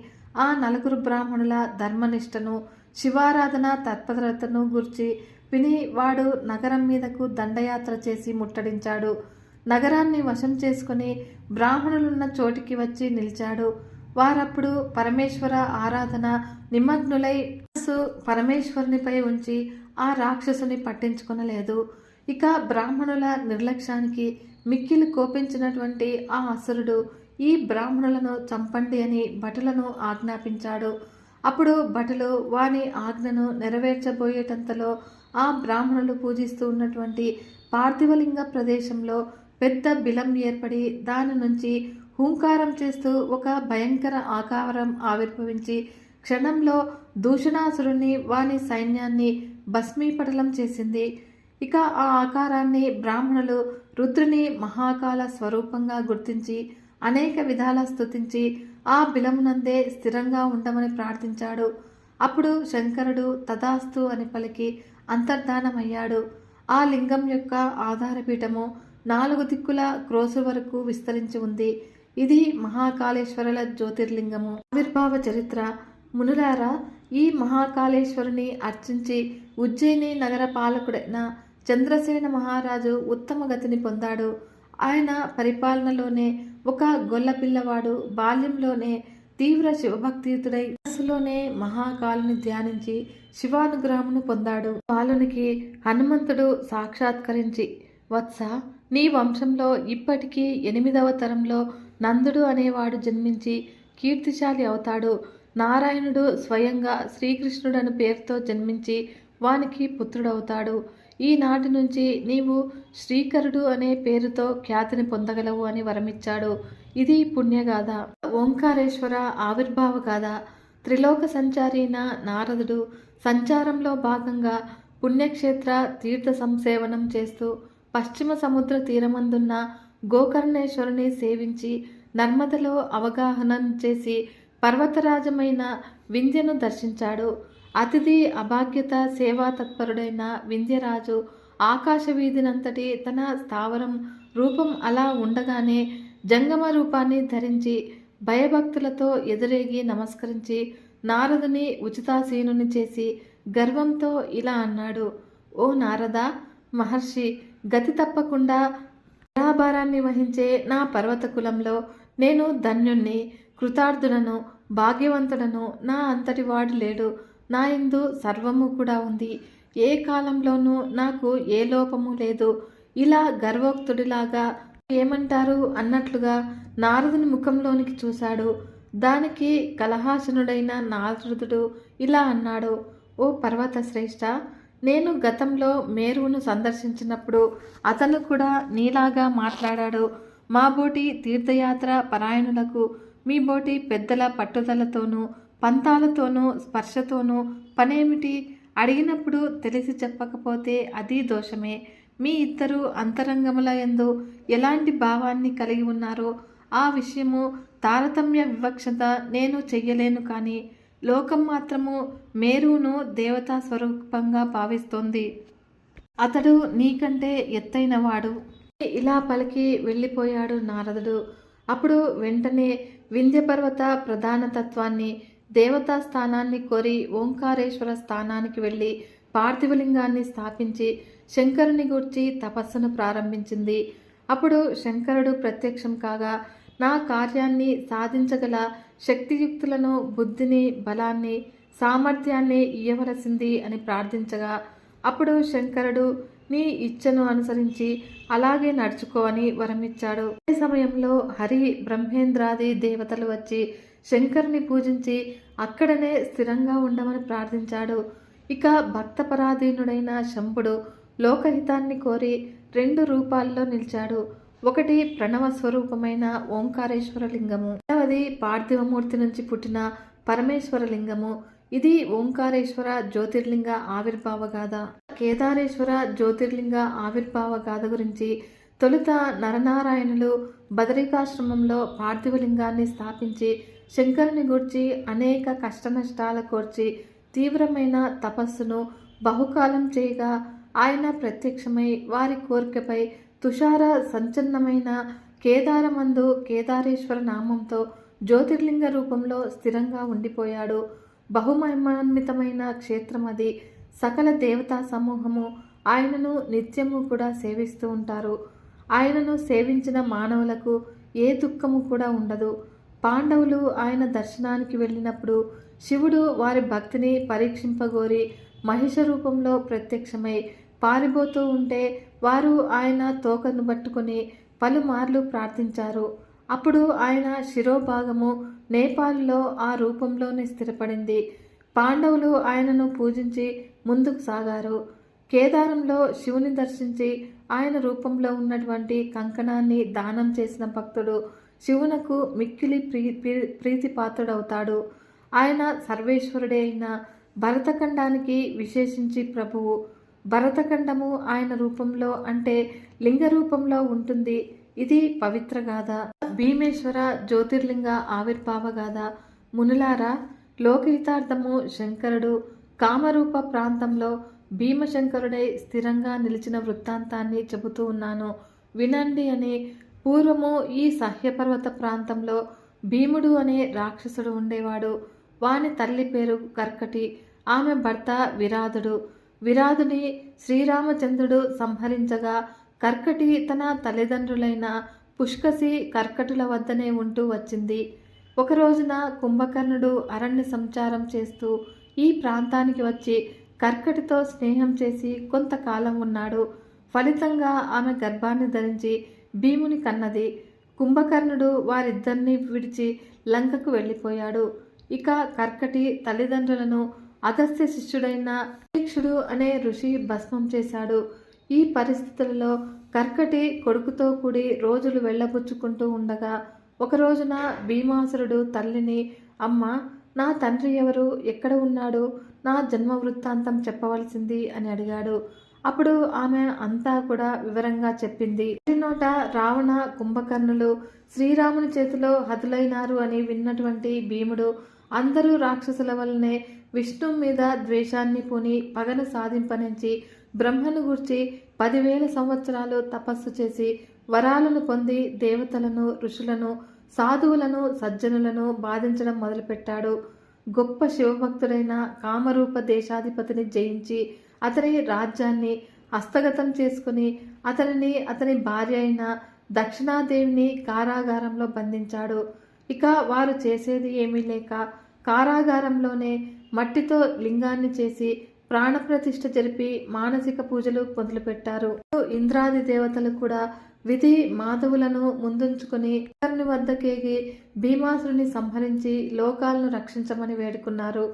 ఆ 4 బ్రాహ్మణుల ధర్మనిష్టను, శివారాధన తత్పరతను గూర్చి విని వాడు నగరం మీదకు దండయాత్ర చేసి ముట్టడించాడు. నగరాన్ని వశం చేసుకుని బ్రాహ్మణులున్న చోటికి వచ్చి నిలిచాడు. వారప్పుడు పరమేశ్వర ఆరాధన నిమగ్నులై పరమేశ్వరునిపై ఉంచి ఆ రాక్షసుని పట్టించుకొనలేదు. ఇక బ్రాహ్మణుల నిర్లక్ష్యానికి మిక్కిలి కోపించినటువంటి ఆ అసురుడు ఈ బ్రాహ్మణులను చంపండి అని భటులను ఆజ్ఞాపించాడు. అప్పుడు భటులు వాని ఆజ్ఞను నెరవేర్చబోయేటంతలో ఆ బ్రాహ్మణులు పూజిస్తూ ఉన్నటువంటి పార్థివలింగ ప్రదేశంలో పెద్ద బిలం ఏర్పడి దాని నుంచి హూంకారం చేస్తూ ఒక భయంకర ఆకారం ఆవిర్భవించి క్షణంలో దూషణాసురుని, వాని సైన్యాన్ని భస్మీపటలం చేసింది. ఇక ఆ ఆకారాన్ని బ్రాహ్మణులు రుద్రుని మహాకాల స్వరూపంగా గుర్తించి అనేక విధాల స్తుతించి ఆ బిలమునందే స్థిరంగా ఉండమని ప్రార్థించాడు. అప్పుడు శంకరుడు తదాస్తు అని పలికి అంతర్ధానమయ్యాడు. ఆ లింగం యొక్క ఆధారపీఠము 4 దిక్కుల క్రోసు వరకు విస్తరించి ఉంది. ఇది మహాకాళేశ్వరుల జ్యోతిర్లింగము. ఆవిర్భావ చరిత్ర. మునులారా, ఈ మహాకాళేశ్వరుని అర్చించి ఉజ్జయిని నగర పాలకుడైన చంద్రసేన మహారాజు ఉత్తమ గతిని పొందాడు. ఆయన పరిపాలనలోనే ఒక గొల్లపిల్లవాడు బాల్యంలోనే తీవ్ర శివభక్తియుతుడై మనసులోనే మహాకాలుని ధ్యానించి శివానుగ్రహమును పొందాడు. బాలునికి హనుమంతుడు సాక్షాత్కరించి, వత్స, నీ వంశంలో ఇప్పటికీ 8వ తరంలో నందుడు అనేవాడు జన్మించి కీర్తిశాలి అవుతాడు. నారాయణుడు స్వయంగా శ్రీకృష్ణుడను పేరుతో జన్మించి వానికి పుత్రుడవుతాడు. ఈనాటి నుంచి నీవు శ్రీకరుడు అనే పేరుతో ఖ్యాతిని పొందగలవు అని వరమిచ్చాడు. ఇది పుణ్యగాథ. ఓంకారేశ్వర ఆవిర్భావ గాథ. త్రిలోక సంచారైన నారదుడు సంచారంలో భాగంగా పుణ్యక్షేత్ర తీర్థ సంసేవనం చేస్తూ పశ్చిమ సముద్ర తీరమందున్న గోకర్ణేశ్వరుని సేవించి నర్మదలో అవగాహనం చేసి పర్వతరాజమైన వింధ్యను దర్శించాడు. అతిథి అభాగ్యత సేవా తత్పరుడైన వింధ్యరాజు ఆకాశ వీధినంతటి తన స్థావరం రూపం అలా ఉండగానే జంగమ రూపాన్ని ధరించి భయభక్తులతో ఎదురేగి నమస్కరించి నారదుని ఉచితాసీనుని చేసి గర్వంతో ఇలా అన్నాడు: ఓ నారద మహర్షి, గతి తప్పకుండా పరాభారాన్ని వహించే నా పర్వత కులంలో నేను ధన్యుణ్ణి, కృతార్థుడను, భాగ్యవంతుడను. నా అంతటి వాడు లేడు. నా యందు సర్వము కూడా ఉంది. ఏ కాలంలోనూ నాకు ఏ లోపము లేదు. ఇలా గర్వోక్తుడిలాగా ఏమంటారు అన్నట్లుగా నారదుని ముఖంలోనికి చూశాడు. దానికి కలహాసనుడైన నారదుడు ఇలా అన్నాడు: ఓ పర్వత శ్రేష్ఠ, నేను గతంలో మేరువును సందర్శించినప్పుడు అతను కూడా నీలాగా మాట్లాడాడు. మా బోటి తీర్థయాత్ర పరాయణులకు మీ బోటి పెద్దల పట్టుదలతోనూ పంతాలతోనూ స్పర్శతోనూ పనేమిటి? అడిగినప్పుడు తెలిసి చెప్పకపోతే అది దోషమే. మీ ఇద్దరు అంతరంగముల యందు ఎలాంటి భావాన్ని కలిగి ఉన్నారో ఆ విషయము తారతమ్య వివక్షత నేను చెయ్యలేను. కానీ లోకం మాత్రము మేరువును దేవతా స్వరూపంగా భావిస్తోంది. అతడు నీకంటే ఎత్తైనవాడు. ఇలా పలికి వెళ్ళిపోయాడు నారదుడు. అప్పుడు వెంటనే వింధ్యపర్వత ప్రధాన తత్వాన్ని, దేవతా స్థానాన్ని కోరి ఓంకారేశ్వర స్థానానికి వెళ్ళి పార్థివలింగాన్ని స్థాపించి శంకరుని గూర్చి తపస్సును ప్రారంభించింది. అప్పుడు శంకరుడు ప్రత్యక్షం కాగా నా కార్యాన్ని సాధించగల శక్తియుక్తులను, బుద్ధిని, బలాన్ని, సామర్థ్యాన్ని ఇయ్యవలసింది అని ప్రార్థించగా అప్పుడు శంకరుడు నీ ఇచ్ఛను అనుసరించి అలాగే నడుచుకో అని వరమిచ్చాడు. అదే సమయంలో హరి, బ్రహ్మేంద్రాది దేవతలు వచ్చి శంకరుని పూజించి అక్కడనే స్థిరంగా ఉండమని ప్రార్థించాడు. ఇక భక్తపరాధీనుడైన శంభుడు లోకహితాన్ని కోరి 2 రూపాల్లో నిలిచాడు. ఒకటి ప్రణవ స్వరూపమైన ఓంకారేశ్వర లింగము, రెండవది పార్థివమూర్తి నుంచి పుట్టిన పరమేశ్వర లింగము. ఇది ఓంకారేశ్వర జ్యోతిర్లింగ ఆవిర్భావ గాథ. కేదారేశ్వర జ్యోతిర్లింగ ఆవిర్భావ గాథ గురించి తొలుత నరనారాయణులు బదరికాశ్రమంలో పార్థివలింగాన్ని స్థాపించి శంకరుని గూర్చి అనేక కష్టనష్టాల కోర్చి తీవ్రమైన తపస్సును బహుకాలం చేయగా ఆయన ప్రత్యక్షమై వారి కోరికపై తుషార సంచలనమైన కేదారమందు కేదారేశ్వర నామంతో జ్యోతిర్లింగ రూపంలో స్థిరంగా ఉండిపోయాడు. బహుమహిమాన్వితమైన క్షేత్రం అది. సకల దేవతా సమూహము ఆయనను నిత్యము కూడా సేవిస్తూ ఉంటారు. ఆయనను సేవించిన మానవులకు ఏ దుఃఖము కూడా ఉండదు. పాండవులు ఆయన దర్శనానికి వెళ్ళినప్పుడు శివుడు వారి భక్తిని పరీక్షింపగోరి మహిష రూపంలో ప్రత్యక్షమై పారిపోతూ ఉంటే వారు ఆయన తోకను పట్టుకొని పలుమార్లు ప్రార్థించారు. అప్పుడు ఆయన శిరోభాగము నేపాల్లో ఆ రూపంలోనే స్థిరపడింది. పాండవులు ఆయనను పూజించి ముందుకు సాగారు. కేదారంలో శివుని దర్శించి ఆయన రూపంలో ఉన్నటువంటి కంకణాన్ని దానం చేసిన భక్తుడు శివునకు మిక్కిలి ప్రీతిపాత్రుడవుతాడు. ఆయన సర్వేశ్వరుడే అయిన భరతఖండానికి విశేషించి ప్రభువు. భరతఖండము ఆయన రూపంలో అంటే లింగ రూపంలో ఉంటుంది. ఇది పవిత్ర గాథ. భీమేశ్వర జ్యోతిర్లింగ ఆవిర్భావ గాథ. మునులారా, లోకహితార్థము శంకరుడు కామరూప ప్రాంతంలో భీమశంకరుడై స్థిరంగా నిలిచిన వృత్తాంతాన్ని చెబుతూ ఉన్నాను, వినండి అని. పూర్వము ఈ సహ్యపర్వత ప్రాంతంలో భీముడు అనే రాక్షసుడు ఉండేవాడు. వాని తల్లి పేరు కర్కటి, ఆమె భర్త విరాధుడు. విరాధుని శ్రీరామచంద్రుడు సంహరించగా కర్కటి తన తల్లిదండ్రులైన పుష్కసి కర్కటుల వద్దనే ఉంటూ వచ్చింది. ఒక రోజున కుంభకర్ణుడు అరణ్య సంచారం చేస్తూ ఈ ప్రాంతానికి వచ్చి కర్కటితో స్నేహం చేసి కొంతకాలం ఉన్నాడు. ఫలితంగా ఆమె గర్భాన్ని ధరించి భీముని కన్నది. కుంభకర్ణుడు వారిద్దరినీ విడిచి లంకకు వెళ్ళిపోయాడు. ఇక కర్కటి తల్లిదండ్రులను అగస్త్య శిష్యుడైన పరీక్షుడు అనే ఋషి భస్మం చేశాడు. ఈ పరిస్థితులలో కర్కటి కొడుకుతో కూడి రోజులు వెళ్ళబుచ్చుకుంటూ ఉండగా ఒక రోజున భీమాసురుడు తల్లిని, అమ్మ, నా తండ్రి ఎవరు, ఎక్కడ ఉన్నాడు, నా జన్మ వృత్తాంతం చెప్పవలసింది అని అడిగాడు. అప్పుడు ఆమె అంతా కూడా వివరంగా చెప్పింది. నోట రావణ కుంభకర్ణులు శ్రీరాముని చేతిలో హతులైనారు అని విన్నటువంటి భీముడు అందరూ రాక్షసుల వల్లనే విష్ణు మీద ద్వేషాన్ని పూని పగను సాధింపనించి బ్రహ్మను గూర్చి 10,000 సంవత్సరాలు తపస్సు చేసి వరాలను పొంది దేవతలను, ఋషులను, సాధువులను, సజ్జనులను బాధించడం మొదలుపెట్టాడు. గొప్ప శివభక్తుడైన కామరూప దేశాధిపతిని జయించి అతని రాజ్యాన్ని హస్తగతం చేసుకుని అతని భార్య అయిన దక్షిణాదేవిని కారాగారంలో బంధించాడు. ఇక వారు చేసేది ఏమీ లేక కారాగారంలోనే మట్టితో లింగాన్ని చేసి ప్రాణప్రతిష్ఠ జరిపి మానసిక పూజలు మొదలుపెట్టారు. ఇంద్రాది దేవతలు కూడా విధి మాధవులను ముందుంచుకుని శంకరుని వద్దకేగి భీమాసురుని సంహరించి లోకాలను రక్షించమని వేడుకున్నారు.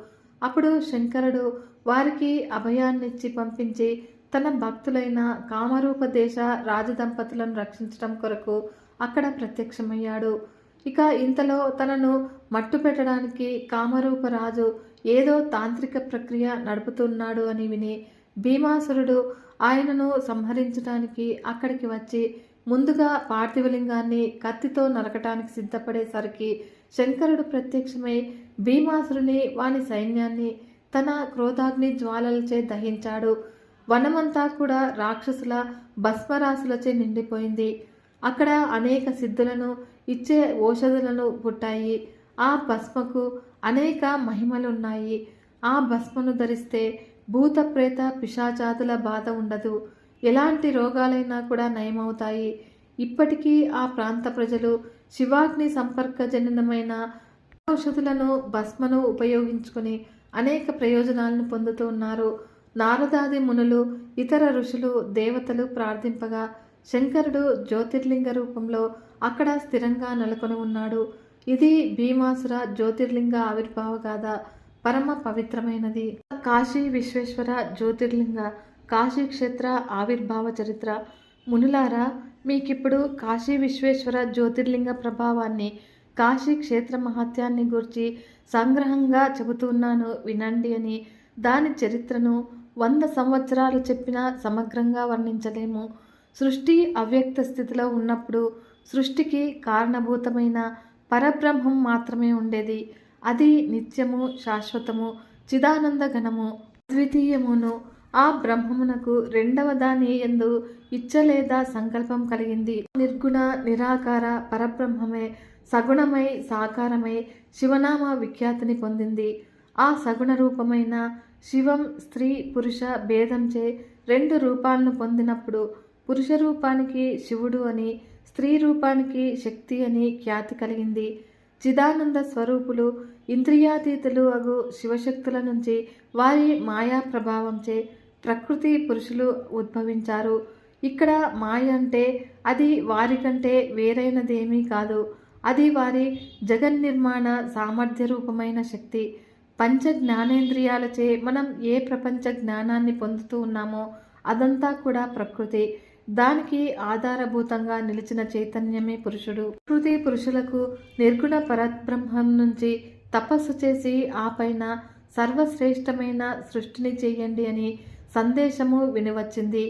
అప్పుడు శంకరుడు వారికి అభయాన్నిచ్చి పంపించి తన భక్తులైన కామరూప దేశ రాజదంపతులను రక్షించడం కొరకు అక్కడ ప్రత్యక్షమయ్యాడు. ఇక ఇంతలో తనను మట్టు పెట్టడానికి కామరూప రాజు ఏదో తాంత్రిక ప్రక్రియ నడుపుతున్నాడు అని విని భీమాసురుడు ఆయనను సంహరించడానికి అక్కడికి వచ్చి ముందుగా పార్థివలింగాన్ని కత్తితో నరకటానికి సిద్ధపడేసరికి శంకరుడు ప్రత్యక్షమై భీమాసురుని వాని సైన్యాన్ని తన క్రోధాగ్ని జ్వాలలచే దహించాడు. వనమంతా కూడా రాక్షసుల భస్మరాశులచే నిండిపోయింది. అక్కడ అనేక సిద్ధులను ఇచ్చే ఔషధులను పుట్టాయి. ఆ భస్మకు అనేక మహిమలున్నాయి. ఆ భస్మను ధరిస్తే భూత ప్రేత పిశాచాతుల బాధ ఉండదు. ఎలాంటి రోగాలైనా కూడా నయమవుతాయి. ఇప్పటికీ ఆ ప్రాంత ప్రజలు శివాగ్ని సంపర్కజననమైన ఔషధులను భస్మను ఉపయోగించుకుని అనేక ప్రయోజనాలను పొందుతూ ఉన్నారు. నారదాది మునులు, ఇతర ఋషులు, దేవతలు ప్రార్థింపగా శంకరుడు జ్యోతిర్లింగ రూపంలో అక్కడ స్థిరంగా నెలకొని ఉన్నాడు. ఇది భీమాసుర జ్యోతిర్లింగ ఆవిర్భావ గాథ. పరమ పవిత్రమైనది. కాశీ విశ్వేశ్వర జ్యోతిర్లింగ కాశీ క్షేత్ర ఆవిర్భావ చరిత్ర. మునులారా, మీకిప్పుడు కాశీ విశ్వేశ్వర జ్యోతిర్లింగ ప్రభావాన్ని, కాశీ క్షేత్ర మహత్యాన్ని గూర్చి సంగ్రహంగా చెబుతున్నాను వినండి అని. దాని చరిత్రను 100 సంవత్సరాలు చెప్పినా సమగ్రంగా వర్ణించలేము. సృష్టి అవ్యక్త స్థితిలో ఉన్నప్పుడు సృష్టికి కారణభూతమైన పరబ్రహ్మం మాత్రమే ఉండేది. అది నిత్యము, శాశ్వతము, చిదానంద ఘనము, అద్వితీయమును. ఆ బ్రహ్మమునకు రెండవ దాని యందు ఇచ్చ లేదా సంకల్పం కలిగింది. నిర్గుణ నిరాకార పరబ్రహ్మమే సగుణమై సాకారమై శివనామ విఖ్యాతిని పొందింది. ఆ సగుణ రూపమైన శివం స్త్రీ పురుష భేదంచే 2 రూపాలను పొందినప్పుడు పురుష రూపానికి శివుడు అని, స్త్రీ రూపానికి శక్తి అని ఖ్యాతి కలిగింది. చిదానంద స్వరూపులు ఇంద్రియాతీతులు అగు శివశక్తుల నుంచి వారి మాయా ప్రభావంచే ప్రకృతి పురుషులు ఉద్భవించారు. ఇక్కడ మాయ అంటే అది వారికంటే వేరైనదేమీ కాదు. అది వారి జగన్నిర్మాణ సామర్థ్య రూపమైన శక్తి. పంచ జ్ఞానేంద్రియాలచే మనం ఏ ప్రపంచ జ్ఞానాన్ని పొందుతూ ఉన్నామో అదంతా కూడా ప్రకృతి. దానికి ఆధారభూతంగా నిలిచిన చైతన్యమే పురుషుడు. ప్రకృతి పురుషులకు నిర్గుణ పరబ్రహ్మం నుంచి తపస్సు చేసి ఆ పైన సర్వశ్రేష్టమైన సృష్టిని చేయండి అని సందేశము వినివచ్చింది.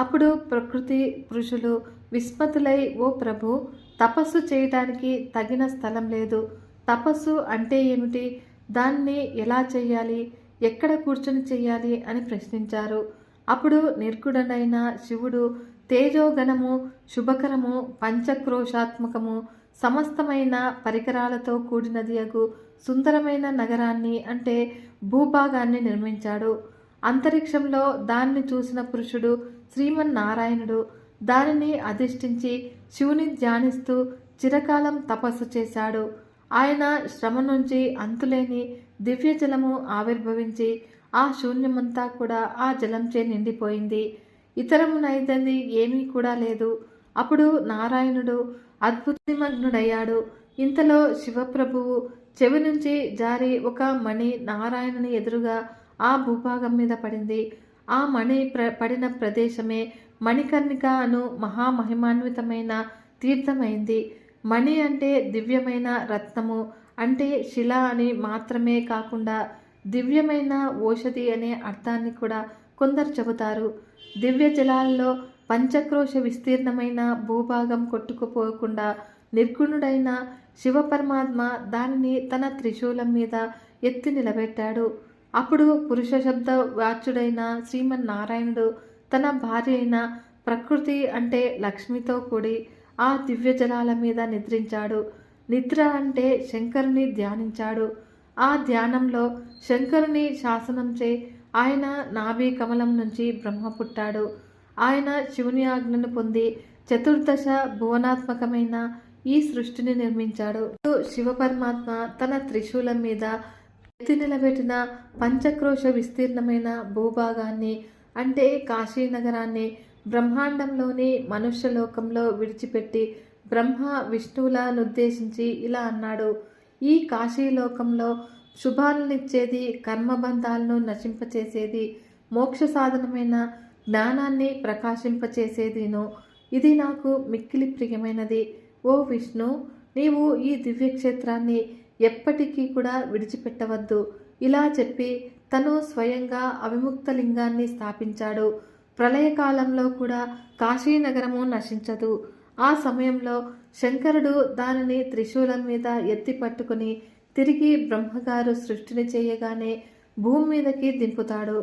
అప్పుడు ప్రకృతి పురుషులు విస్మతులై, ఓ ప్రభు, తపస్సు చేయటానికి తగిన స్థలం లేదు. తపస్సు అంటే ఏమిటి? దాన్ని ఎలా చేయాలి? ఎక్కడ కూర్చొని చేయాలి అని ప్రశ్నించారు. అప్పుడు నిర్గుణుడైన శివుడు తేజోగణము, శుభకరము, పంచక్రోశాత్మకము, సమస్తమైన పరికరాలతో కూడినది అగు సుందరమైన నగరాన్ని అంటే భూభాగాన్ని నిర్మించాడు. అంతరిక్షంలో దాన్ని చూసిన పురుషుడు శ్రీమన్నారాయణుడు దానిని అధిష్ఠించి శివుని ధ్యానిస్తూ చిరకాలం తపస్సు చేశాడు. ఆయన శ్రమ నుంచి అంతులేని దివ్య జలము ఆవిర్భవించి ఆ శూన్యమంతా కూడా ఆ జలంచే నిండిపోయింది. ఇతరమునైంది ఏమీ కూడా లేదు. అప్పుడు నారాయణుడు అద్భుతమగ్నుడయ్యాడు. ఇంతలో శివప్రభువు చెవి నుంచి జారి ఒక మణి నారాయణుని ఎదురుగా ఆ భూభాగం మీద పడింది. ఆ మణి పడిన ప్రదేశమే మణికర్ణిక అను మహామహిమాన్వితమైన తీర్థమైంది. మణి అంటే దివ్యమైన రత్నము అంటే శిల అని మాత్రమే కాకుండా దివ్యమైన ఓషధి అనే అర్థాన్ని కూడా కొందరు చెబుతారు. దివ్య జలాల్లో పంచక్రోశ విస్తీర్ణమైన భూభాగం కొట్టుకుపోకుండా నిర్గుణుడైన శివపరమాత్మ దానిని తన త్రిశూలం మీద ఎత్తి నిలబెట్టాడు. అప్పుడు పురుష శబ్ద వాచ్యుడైన శ్రీమన్నారాయణుడు తన భార్య అయిన ప్రకృతి అంటే లక్ష్మితో కూడి ఆ దివ్య జలాల మీద నిద్రించాడు. నిద్ర అంటే శంకరుని ధ్యానించాడు. ఆ ధ్యానంలో శంకరుని శాసనంచే ఆయన నాభి కమలం నుంచి బ్రహ్మ పుట్టాడు. ఆయన శివుని ఆజ్ఞను పొంది చతుర్దశ భువనాత్మకమైన ఈ సృష్టిని నిర్మించాడు. శివపరమాత్మ తన త్రిశూలం మీద ఎత్తి నిలబెట్టిన పంచక్రోశ విస్తీర్ణమైన భూభాగాన్ని అంటే కాశీనగరాన్ని బ్రహ్మాండంలోని మనుష్యలోకంలో విడిచిపెట్టి బ్రహ్మ విష్ణువులనుద్దేశించి ఇలా అన్నాడు. ఈ కాశీలోకంలో శుభాలనిచ్చేది, కర్మబంధాలను నశింపచేసేది, మోక్ష సాధనమైన జ్ఞానాన్ని ప్రకాశింపచేసేదిను. ఇది నాకు మిక్కిలి ప్రియమైనది. ఓ విష్ణు, నీవు ఈ దివ్యక్షేత్రాన్ని ఎప్పటికీ కూడా విడిచిపెట్టవద్దు. ఇలా చెప్పి తను స్వయంగా అవిముక్త లింగాన్ని స్థాపించాడు. ప్రళయకాలంలో కూడా కాశీనగరము నశించదు. ఆ సమయంలో శంకరుడు దానిని త్రిశూలం మీద ఎత్తి పట్టుకుని తిరిగి బ్రహ్మగారు సృష్టిని చేయగానే భూమి మీదకి దింపుతాడు.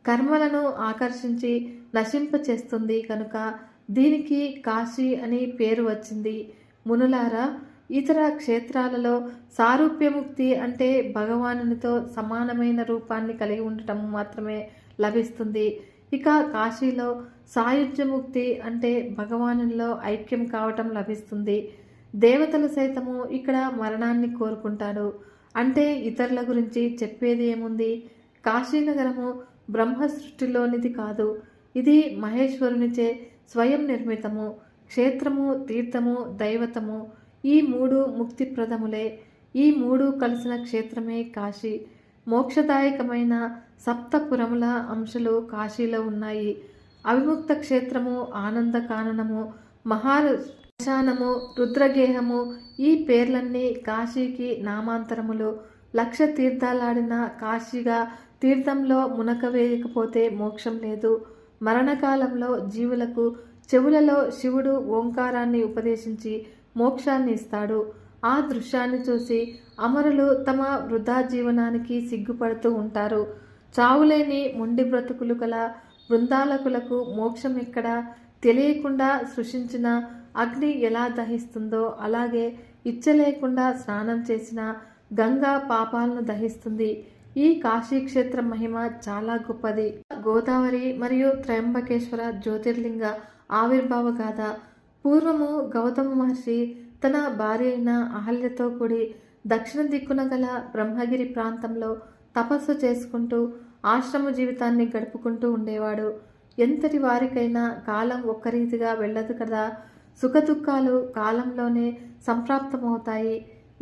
కర్మలను ఆకర్షించి నశింపచేస్తుంది కనుక దీనికి కాశీ అని పేరు వచ్చింది. మునులారా, ఇతర క్షేత్రాలలో సారూప్యముక్తి అంటే భగవానునితో సమానమైన రూపాన్ని కలిగి ఉండటం మాత్రమే లభిస్తుంది. ఇక కాశీలో సాయుజ్యముక్తి అంటే భగవానుల్లో ఐక్యం కావటం లభిస్తుంది. దేవతలు సైతము ఇక్కడ మరణాన్ని కోరుకుంటారు. అంటే ఇతరుల గురించి చెప్పేది ఏముంది? కాశీనగరము బ్రహ్మ సృష్టిలోనిది కాదు. ఇది మహేశ్వరునిచే స్వయం నిర్మితము. క్షేత్రము, తీర్థము, దైవతము ఈ మూడు ముక్తిప్రదములే. ఈ మూడు కలిసిన క్షేత్రమే కాశీ. మోక్షదాయకమైన సప్తపురముల అంశాలు కాశీలో ఉన్నాయి. అవిముక్త క్షేత్రము, ఆనంద కాననము, మహాశానము, రుద్రగేహము ఈ పేర్లన్నీ కాశీకి నామాంతరములు. లక్ష తీర్థాలాడిన కాశీగా తీర్థంలో మునకవేయకపోతే మోక్షం లేదు. మరణకాలంలో జీవులకు చెవులలో శివుడు ఓంకారాన్ని ఉపదేశించి మోక్షాన్ని ఇస్తాడు. ఆ దృశ్యాన్ని చూసి అమరులు తమ వృధా జీవనానికి సిగ్గుపడుతూ ఉంటారు. చావులేని మొండి బ్రతుకులు గల బృందాలకులకు మోక్షం ఎక్కడ? తెలియకుండా సృష్టించిన అగ్ని ఎలా దహిస్తుందో అలాగే ఇచ్చ లేకుండా స్నానం చేసిన గంగా పాపాలను దహిస్తుంది. ఈ కాశీక్షేత్ర మహిమ చాలా గొప్పది. గోదావరి మరియు త్రయంబకేశ్వర జ్యోతిర్లింగ ఆవిర్భావ గాథ. పూర్వము గౌతమ మహర్షి తన భార్య అయిన అహల్యతో కూడి దక్షిణ దిక్కున గల బ్రహ్మగిరి ప్రాంతంలో తపస్సు చేసుకుంటూ ఆశ్రమ జీవితాన్ని గడుపుకుంటూ ఉండేవాడు. ఎంతటి వారికైనా కాలం ఒక్క రీతిగా వెళ్ళదు కదా. సుఖదుఖాలు కాలంలోనే సంప్రాప్తమవుతాయి.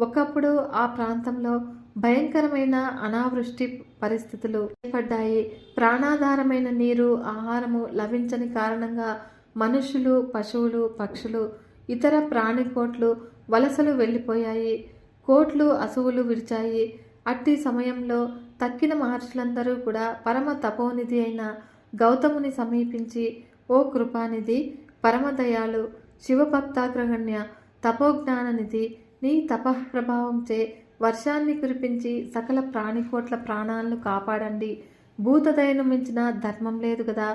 ఒకప్పుడు ఆ ప్రాంతంలో భయంకరమైన అనావృష్టి పరిస్థితులు ఏర్పడ్డాయి. ప్రాణాధారమైన నీరు, ఆహారము లభించని కారణంగా మనుషులు, పశువులు, పక్షులు, ఇతర ప్రాణికోట్లు వలసలు వెళ్ళిపోయాయి. కోట్లు అసువులు విడిచాయి. అట్టి సమయంలో తక్కిన మహర్షులందరూ కూడా పరమ తపోనిధి అయిన గౌతముని సమీపించి, ఓ కృపానిధి, పరమదయాళు, శివభక్తాగ్రగణ్య, తపోజ్ఞాననిధి, నీ తపఃప్రభావంచే వర్షాన్ని కురిపించి సకల ప్రాణికోట్ల ప్రాణాలను కాపాడండి. భూతదయను మించిన ధర్మం లేదు కదా.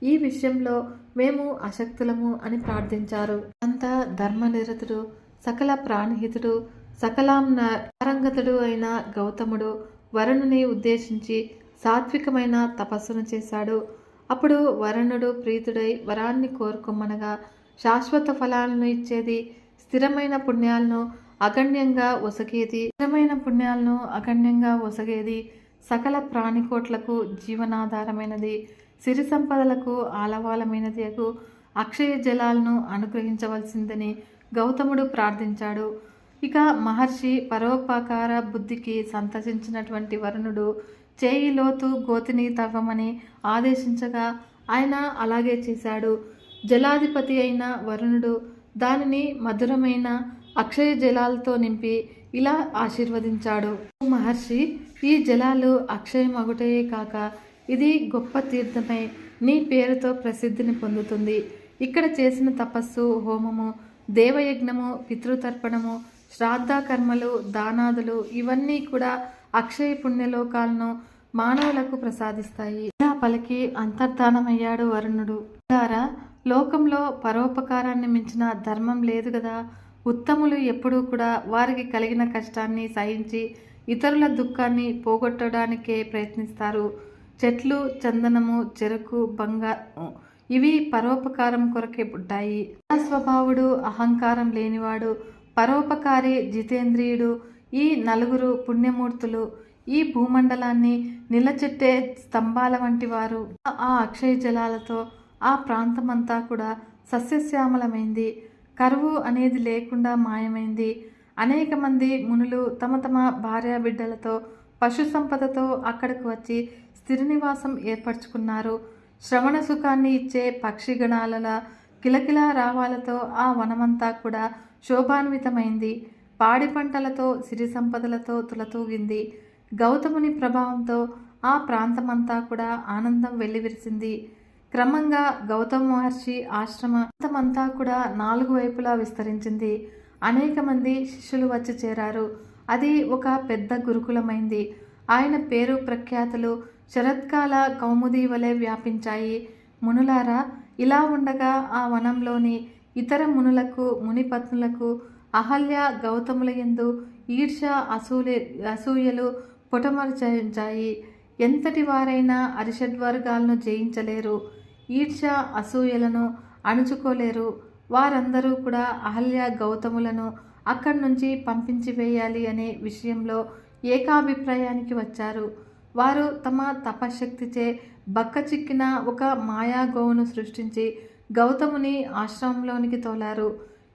ఈ విషయంలో మేము అశక్తులము అని ప్రార్థించారు. అంత ధర్మనిరతుడు, సకల ప్రాణిహితుడు, సకలాంగతుడు అయిన గౌతముడు వరుణుని ఉద్దేశించి సాత్వికమైన తపస్సును చేశాడు. అప్పుడు వరుణుడు ప్రీతుడై వరాన్ని కోరుకోమనగా శాశ్వత ఫలాలను ఇచ్చేది, స్థిరమైన పుణ్యాలను అగణ్యంగా ఒసగేది, సకల ప్రాణికోట్లకు జీవనాధారమైనది, సిరి సంపదలకు ఆలవాలమైనది అగు అక్షయ జలాలను అనుగ్రహించవలసిందని గౌతముడు ప్రార్థించాడు. ఇక మహర్షి పరోపకార బుద్ధికి సంతసించినటువంటి వరుణుడు చేయి లోతు గోతిని తవ్వమని ఆదేశించగా ఆయన అలాగే చేశాడు. జలాధిపతి అయిన వరుణుడు దానిని మధురమైన అక్షయ జలాలతో నింపి ఇలా ఆశీర్వదించాడు. మహర్షి, ఈ జలాలు అక్షయమగుటయే కాక ఇది గొప్ప తీర్థమై నీ పేరుతో ప్రసిద్ధిని పొందుతుంది. ఇక్కడ చేసిన తపస్సు, హోమము, దేవయజ్ఞము, పితృతర్పణము, శ్రాద్ధ కర్మలు, దానాదులు ఇవన్నీ కూడా అక్షయ పుణ్యలోకాలను మానవులకు ప్రసాదిస్తాయి. ఇలా పలికి అంతర్ధానమయ్యాడు వరుణుడు. లోకంలో పరోపకారాన్ని మించిన ధర్మం లేదు కదా. ఉత్తములు ఎప్పుడూ కూడా వారికి కలిగిన కష్టాన్ని సహించి ఇతరుల దుఃఖాన్ని పోగొట్టడానికే ప్రయత్నిస్తారు. చెట్లు, చందనము, చెరకు, బంగారం ఇవి పరోపకారం కొరకే పుట్టాయి. స్వభావుడు, అహంకారం లేనివాడు, పరోపకారి, జితేంద్రియుడు ఈ నలుగురు పుణ్యమూర్తులు ఈ భూమండలాన్ని నిలచెట్టే స్తంభాల వంటి వారు. ఆ అక్షయ జలాలతో ఆ ప్రాంతమంతా కూడా సస్యశ్యామలమైంది. కరువు అనేది లేకుండా మాయమైంది. అనేక మంది మునులు తమ తమ భార్యా బిడ్డలతో పశు సంపదతో అక్కడికి వచ్చి స్థిర నివాసం ఏర్పరచుకున్నారు. శ్రవణ సుఖాన్ని ఇచ్చే పక్షిగణాల కిలకిలా రావాలతో ఆ వనమంతా కూడా శోభాన్వితమైంది. పాడి పంటలతో, సిరి సంపదలతో తులతూగింది. గౌతముని ప్రభావంతో ఆ ప్రాంతమంతా కూడా ఆనందం వెల్లివిరిసింది. క్రమంగా గౌతమ మహర్షి ఆశ్రమంతా కూడా 4 వైపులా విస్తరించింది. అనేక మంది శిష్యులు వచ్చి చేరారు. అది ఒక పెద్ద గురుకులమైంది. ఆయన పేరు ప్రఖ్యాతులు శరత్కాల కౌముది వలె వ్యాపించాయి. మునులారా, ఇలా ఉండగా ఆ వనంలోని ఇతర మునులకు, మునిపత్నులకు అహల్య గౌతముల యందు ఈర్ష, అసూయలు పొటమర్చాయి. ఎంతటి వారైనా అరిషడ్వర్గాలను జయించలేరు. ఈర్ష, అసూయలను అణుచుకోలేరు. వారందరూ కూడా అహల్య గౌతములను అక్కడి నుంచి పంపించి వేయాలి అనే విషయంలో ఏకాభిప్రాయానికి వచ్చారు. వారు తమ తపశక్తిచే బక్క చిక్కిన ఒక మాయా గోవును సృష్టించి గౌతముని ఆశ్రమంలోనికి తోలారు.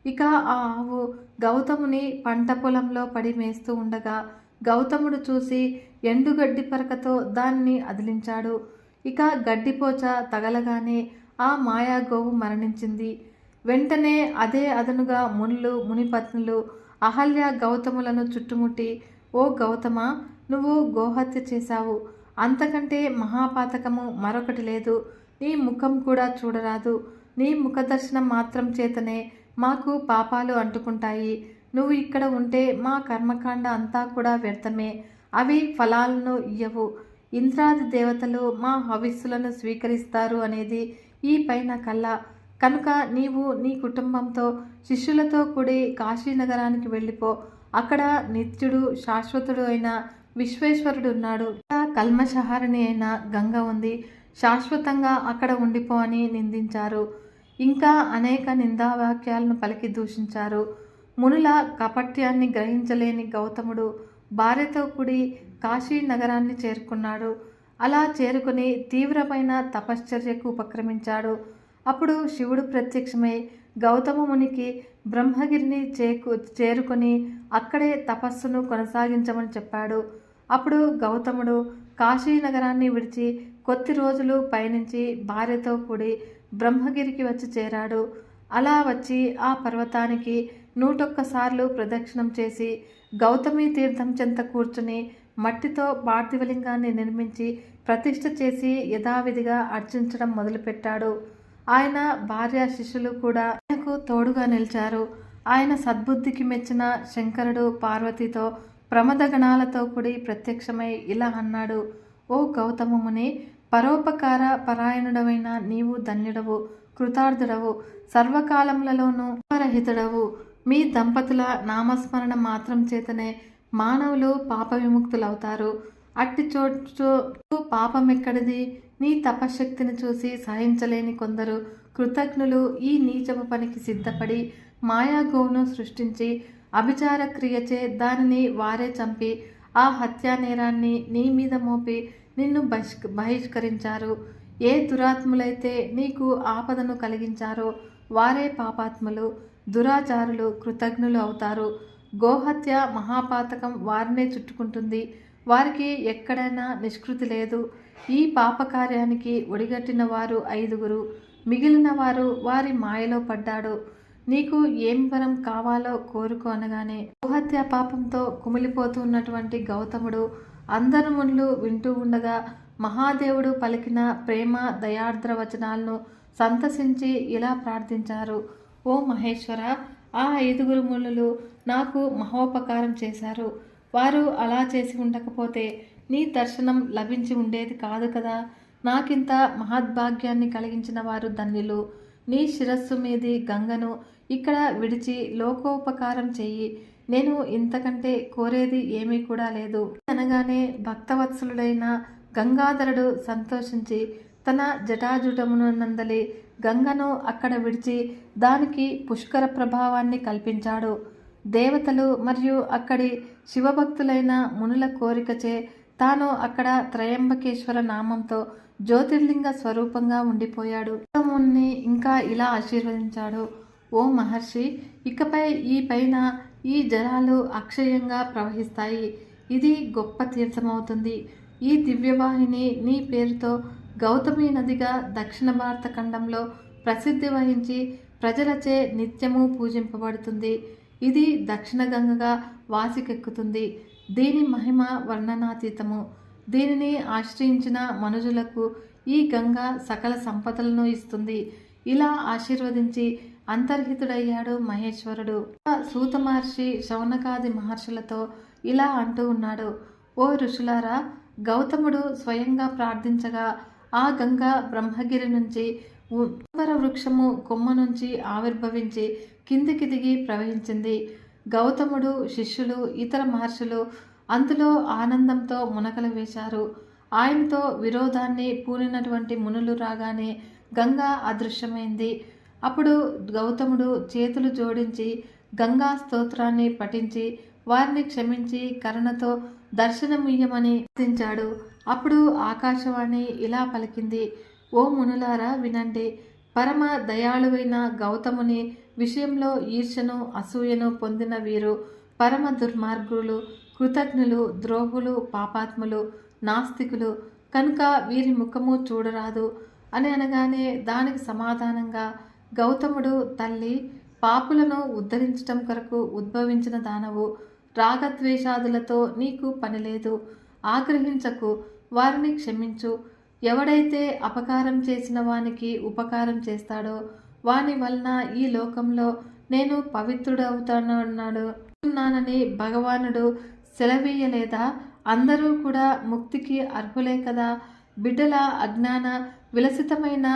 ఇక ఆ ఆవు గౌతముని పంట పొలంలో పడి మేస్తూ ఉండగా గౌతముడు చూసి ఎండుగడ్డి పరకతో దాన్ని అదిలించాడు. ఇక గడ్డిపోచ తగలగానే ఆ మాయా గోవు మరణించింది. వెంటనే అదే అదనుగా మునులు, మునిపత్నులు అహల్య గౌతములను చుట్టుముట్టి, ఓ గౌతమ, నువ్వు గోహత్య చేశావు. అంతకంటే మహాపాతకము మరొకటి లేదు. నీ ముఖం కూడా చూడరాదు. నీ ముఖదర్శనం మాత్రం చేతనే మాకు పాపాలు అంటుకుంటాయి. నువ్వు ఇక్కడ ఉంటే మా కర్మకాండ అంతా కూడా వ్యర్థమే. అవి ఫలాలను ఇయ్యవు. ఇంద్రాది దేవతలు మా హవిస్సులను స్వీకరిస్తారు అనేది ఈ పైన కల్లా. కనుక నీవు నీ కుటుంబంతో శిష్యులతో కూడి కాశీనగరానికి వెళ్ళిపో. అక్కడ నిత్యుడు, శాశ్వతుడు అయిన విశ్వేశ్వరుడు ఉన్నాడు. కల్మషహారిణి అయిన గంగ ఉంది. శాశ్వతంగా అక్కడ ఉండిపో అని నిందించారు. ఇంకా అనేక నిందావాక్యాలను పలికి దూషించారు. మునుల కపట్యాన్ని గ్రహించలేని గౌతముడు భార్యతో కూడి కాశీ నగరాన్ని చేరుకున్నాడు. అలా చేరుకుని తీవ్రమైన తపశ్చర్యకు ఉపక్రమించాడు. అప్పుడు శివుడు ప్రత్యక్షమై గౌతమ మునికి బ్రహ్మగిరిని చేరుకొని అక్కడే తపస్సును కొనసాగించమని చెప్పాడు. అప్పుడు గౌతముడు కాశీ నగరాన్ని విడిచి కొద్ది రోజులు పయనించి భార్యతో కూడి బ్రహ్మగిరికి వచ్చి చేరాడు. అలా వచ్చి ఆ పర్వతానికి 101 సార్లు ప్రదక్షిణం చేసి గౌతమి తీర్థం చెంత కూర్చుని మట్టితో పార్థివలింగాన్ని నిర్మించి ప్రతిష్ఠ చేసి యథావిధిగా అర్చించడం మొదలుపెట్టాడు. ఆయన భార్య, శిష్యులు కూడా ఆయనకు తోడుగా నిలిచారు. ఆయన సద్బుద్ధికి మెచ్చిన శంకరుడు పార్వతితో ప్రమదగణాలతో కూడి ప్రత్యక్షమై ఇలా అన్నాడు: ఓ గౌతమముని, పరోపకార పరాయణుడవైన నీవు ధన్యుడవు, కృతార్థుడవు, సర్వకాలములలోనూ రహితుడవు. మీ దంపతుల నామస్మరణ మాత్రం చేతనే మానవులు పాప విముక్తులవుతారు. అట్టి చోటు పాపమెక్కడిది? నీ తపశక్తిని చూసి సహించలేని కొందరు కృతజ్ఞులు ఈ నీచపు పనికి సిద్ధపడి మాయాగోవును సృష్టించి అభిచార క్రియచే దానిని వారే చంపి ఆ హత్యా నేరాన్ని నీ మీద మోపి నిన్ను బహిష్కరించారు. ఏ దురాత్ములైతే నీకు ఆపదను కలిగించారో వారే పాపాత్ములు, దురాచారులు, కృతజ్ఞులు అవుతారు. గోహత్య మహాపాతకం వారినే చుట్టుకుంటుంది. వారికి ఎక్కడైనా నిష్కృతి లేదు. ఈ పాపకార్యానికి ఒడిగట్టిన వారు 5గురు. మిగిలిన వారు వారి మాయలో పడ్డాడు. నీకు ఏం వరం కావాలో కోరుకో అనగానే గోహత్య పాపంతో కుమిలిపోతున్నటువంటి గౌతముడు అందరు మునులు వింటూ ఉండగా మహాదేవుడు పలికిన ప్రేమ దయార్ద్ర వచనాలను సంతసించి ఇలా ప్రార్థించారు. ఓ మహేశ్వర, ఆ 5 మునులు నాకు మహోపకారం చేశారు. వారు అలా చేసి ఉండకపోతే నీ దర్శనం లభించి ఉండేది కాదు కదా. నాకింత మహద్భాగ్యాన్ని కలిగించిన వారు ధన్యులు. నీ శిరస్సు మీది గంగను ఇక్కడ విడిచి లోకోపకారం చెయ్యి. నేను ఇంతకంటే కోరేది ఏమీ కూడా లేదు అనగానే భక్తవత్సలుడైన గంగాధరుడు సంతోషించి తన జటాజుటమునందలి గంగను అక్కడ విడిచి దానికి పుష్కర ప్రభావాన్ని కల్పించాడు. దేవతలు మరియు అక్కడి శివభక్తులైన మునుల కోరికచే తాను అక్కడ త్రయంబకేశ్వర నామంతో జ్యోతిర్లింగ స్వరూపంగా ఉండిపోయాడు. ముని ఇంకా ఇలా ఆశీర్వదించాడు. ఓ మహర్షి, ఇకపై ఈ పైన ఈ జలాలు అక్షయంగా ప్రవహిస్తాయి. ఇది గొప్ప తీర్థమవుతుంది. ఈ దివ్యవాహిని నీ పేరుతో గౌతమి నదిగా దక్షిణ భారత ఖండంలో ప్రసిద్ధి వహించి ప్రజలచే నిత్యము పూజింపబడుతుంది. ఇది దక్షిణ గంగగా వాసికెక్కుతుంది. దీని మహిమ వర్ణనాతీతము. దీనిని ఆశ్రయించిన మనుజులకు ఈ గంగ సకల సంపదలను ఇస్తుంది. ఇలా ఆశీర్వదించి అంతర్హితుడయ్యాడు మహేశ్వరుడు. సూత మహర్షి శౌనకాది మహర్షులతో ఇలా అంటూ ఉన్నాడు. ఓ ఋషులారా, గౌతముడు స్వయంగా ప్రార్థించగా ఆ గంగ బ్రహ్మగిరి నుంచి ఉమ్మర వృక్షము కొమ్మ నుంచి ఆవిర్భవించి కిందికి దిగి ప్రవహించింది. గౌతముడు, శిష్యులు, ఇతర మహర్షులు అందులో ఆనందంతో మునకలు వేశారు. ఆయనతో విరోధాన్ని పూనినటువంటి మునులు రాగానే గంగా అదృశ్యమైంది. అప్పుడు గౌతముడు చేతులు జోడించి గంగా స్తోత్రాన్ని పఠించి వారిని క్షమించి కరుణతో దర్శనమియ్యమని ప్రార్థించాడు. అప్పుడు ఆకాశవాణి ఇలా పలికింది. ఓ మునులారా వినండి. పరమ దయాళువైన గౌతముని విషయంలో ఈర్ష్యను అసూయను పొందిన వీరు పరమ దుర్మార్గులు, కృతజ్ఞులు, ద్రోహులు, పాపాత్ములు, నాస్తికులు కనుక వీరి ముఖము చూడరాదు అని అనగానే దానికి సమాధానంగా గౌతముడు, తల్లి, పాపులను ఉద్ధరించటం కొరకు ఉద్భవించిన దానవు. రాగద్వేషాదులతో నీకు పనిలేదు. ఆగ్రహించకు, వారిని క్షమించు. ఎవడైతే అపకారం చేసిన వానికి ఉపకారం చేస్తాడో వాని వలన ఈ లోకంలో నేను పవిత్రుడవుతానని భగవానుడు సెలవీయలేదా? అందరూ కూడా ముక్తికి అర్హులే కదా. బిడ్డల అజ్ఞాన విలసితమైన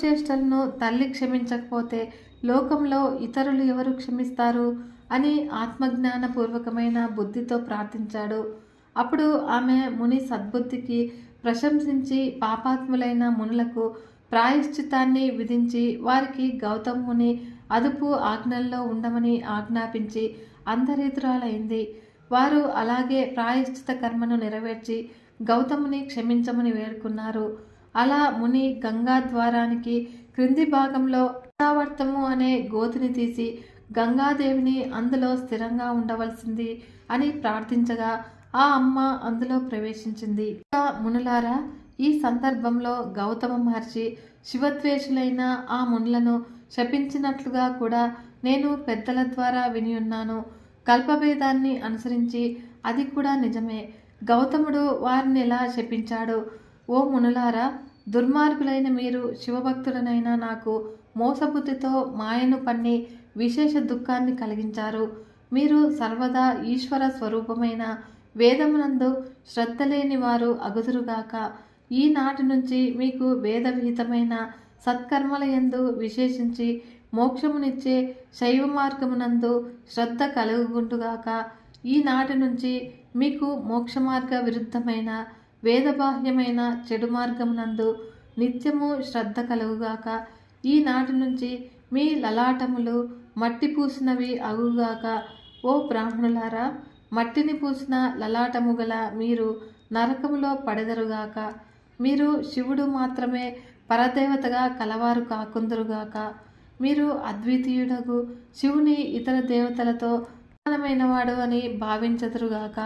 చేష్టలను తల్లి క్షమించకపోతే లోకంలో ఇతరులు ఎవరు క్షమిస్తారు అని ఆత్మజ్ఞానపూర్వకమైన బుద్ధితో ప్రార్థించాడు. అప్పుడు ఆమె ముని సద్బుద్ధికి ప్రశంసించి పాపాత్ములైన మునులకు ప్రాయశ్చితాన్ని విధించి వారికి గౌతముని అదుపు ఆజ్ఞల్లో ఉండమని ఆజ్ఞాపించి అంతరితురాలైంది. వారు అలాగే ప్రాయశ్చిత కర్మను నెరవేర్చి గౌతముని క్షమించమని వేడుకున్నారు. అలా ముని గంగా ద్వారానికి క్రింది భాగంలో పునరావర్తము అనే గోతిని తీసి గంగాదేవిని అందులో స్థిరంగా ఉండవలసింది అని ప్రార్థించగా ఆ అమ్మ అందులో ప్రవేశించింది. మునులారా, ఈ సందర్భంలో గౌతమ మహర్షి శివద్వేషులైన ఆ మునులను శపించినట్లుగా కూడా నేను పెద్దల ద్వారా విని ఉన్నాను. కల్పభేదాన్ని అనుసరించి అది కూడా నిజమే. గౌతముడు వారిని ఎలా శపించాడు? ఓ మునులారా, దుర్మార్గులైన మీరు శివభక్తుడనైన నాకు మోసబుద్ధితో మాయను పన్ని విశేష దుఃఖాన్ని కలిగించారు. మీరు సర్వదా ఈశ్వర స్వరూపమైన వేదమునందు శ్రద్ధ లేని వారు అగుదురుగాక. ఈనాటి నుంచి మీకు వేద విహితమైన సత్కర్మల యందు విశేషించి మోక్షమునిచ్చే శైవ మార్గమునందు శ్రద్ధ కలుగుకుంటుగాక. ఈనాటి నుంచి మీకు మోక్ష మార్గ విరుద్ధమైన వేదబాహ్యమైన చెడు మార్గమునందు నిత్యము శ్రద్ధ కలుగుగాక. ఈనాటి నుంచి మీ లలాటములు మట్టి పూసినవి అగుగాక. ఓ బ్రాహ్మణులారా, మట్టిని పూసిన లలాటము గల మీరు నరకములో పడెదరుగాక. మీరు శివుడు మాత్రమే పరదేవతగా కలవారు కాకుందురుగాక. మీరు అద్వితీయుడగు శివుని ఇతర దేవతలతో సమానమైనవాడు అని భావించదురుగాక.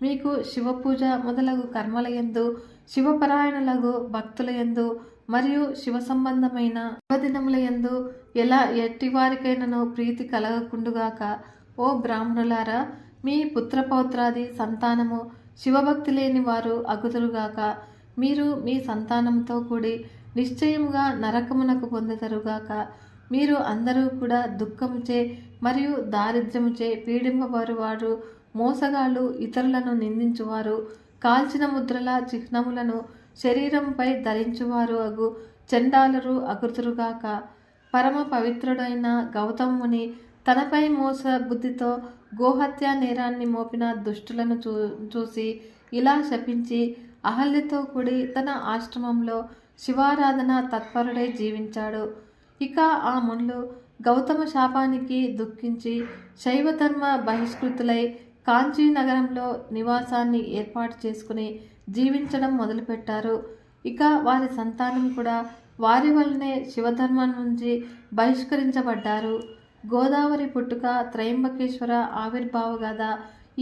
మీకు శివపూజ మొదలగు కర్మలయందు శివపరాయణులగు భక్తులయందు మరియు శివ సంబంధమైన శుభదినములయందు ఎలా ఎట్టివారికైనను ప్రీతి కలగకుండుగాక. ఓ బ్రాహ్మణులారా, మీ పుత్రపౌత్రాది సంతానము శివభక్తి లేని వారు అగుదురుగాక. మీరు మీ సంతానంతో కూడి నిశ్చయముగా నరకమునకు పొందెదరుగాక. మీరు అందరూ కూడా దుఃఖముచే మరియు దారిద్ర్యముచే పీడింపబడువారు, మోసగాళ్ళు, ఇతరులను నిందించువారు, కాల్చిన ముద్రల చిహ్నములను శరీరంపై ధరించువారు అగు చండాలురు అగుతురుగాక. పరమ పవిత్రుడైన గౌతముని తనపై మోస బుద్ధితో గోహత్య నేరాన్ని మోపిన దుష్టులను చూసి ఇలా శపించి అహల్యతో కూడి తన ఆశ్రమంలో శివారాధన తత్పరుడై జీవించాడు. ఇక ఆ మునులు గౌతమ శాపానికి దుఃఖించి శైవధర్మ బహిష్కృతులై కాంచీ నగరంలో నివాసాన్ని ఏర్పాటు చేసుకుని జీవించడం మొదలుపెట్టారు. ఇక వారి సంతానం కూడా వారి వల్లనే శివధర్మం నుంచి బహిష్కరించబడ్డారు. గోదావరి పుట్టుక, త్రయంబకేశ్వర ఆవిర్భావ గాథ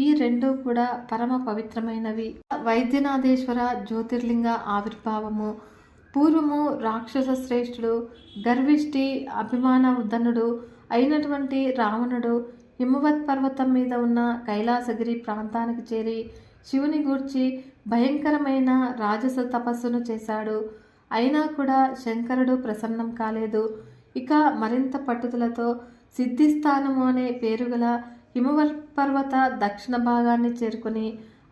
ఈ రెండూ కూడా పరమ పవిత్రమైనవి. వైద్యనాథేశ్వర జ్యోతిర్లింగ ఆవిర్భావము. పూర్వము రాక్షస శ్రేష్ఠుడు, గర్విష్ఠి, అభిమాన ఉద్దనుడు అయినటువంటి రావణుడు హిమవత్ పర్వతం మీద ఉన్న కైలాసగిరి ప్రాంతానికి చేరి శివుని గూర్చి భయంకరమైన రాజస తపస్సును చేశాడు. అయినా కూడా శంకరుడు ప్రసన్నం కాలేదు. ఇక మరింత పట్టుదలతో సిద్ధిస్థానము అనే పేరుగల హిమవత్ పర్వత దక్షిణ భాగాన్ని చేరుకుని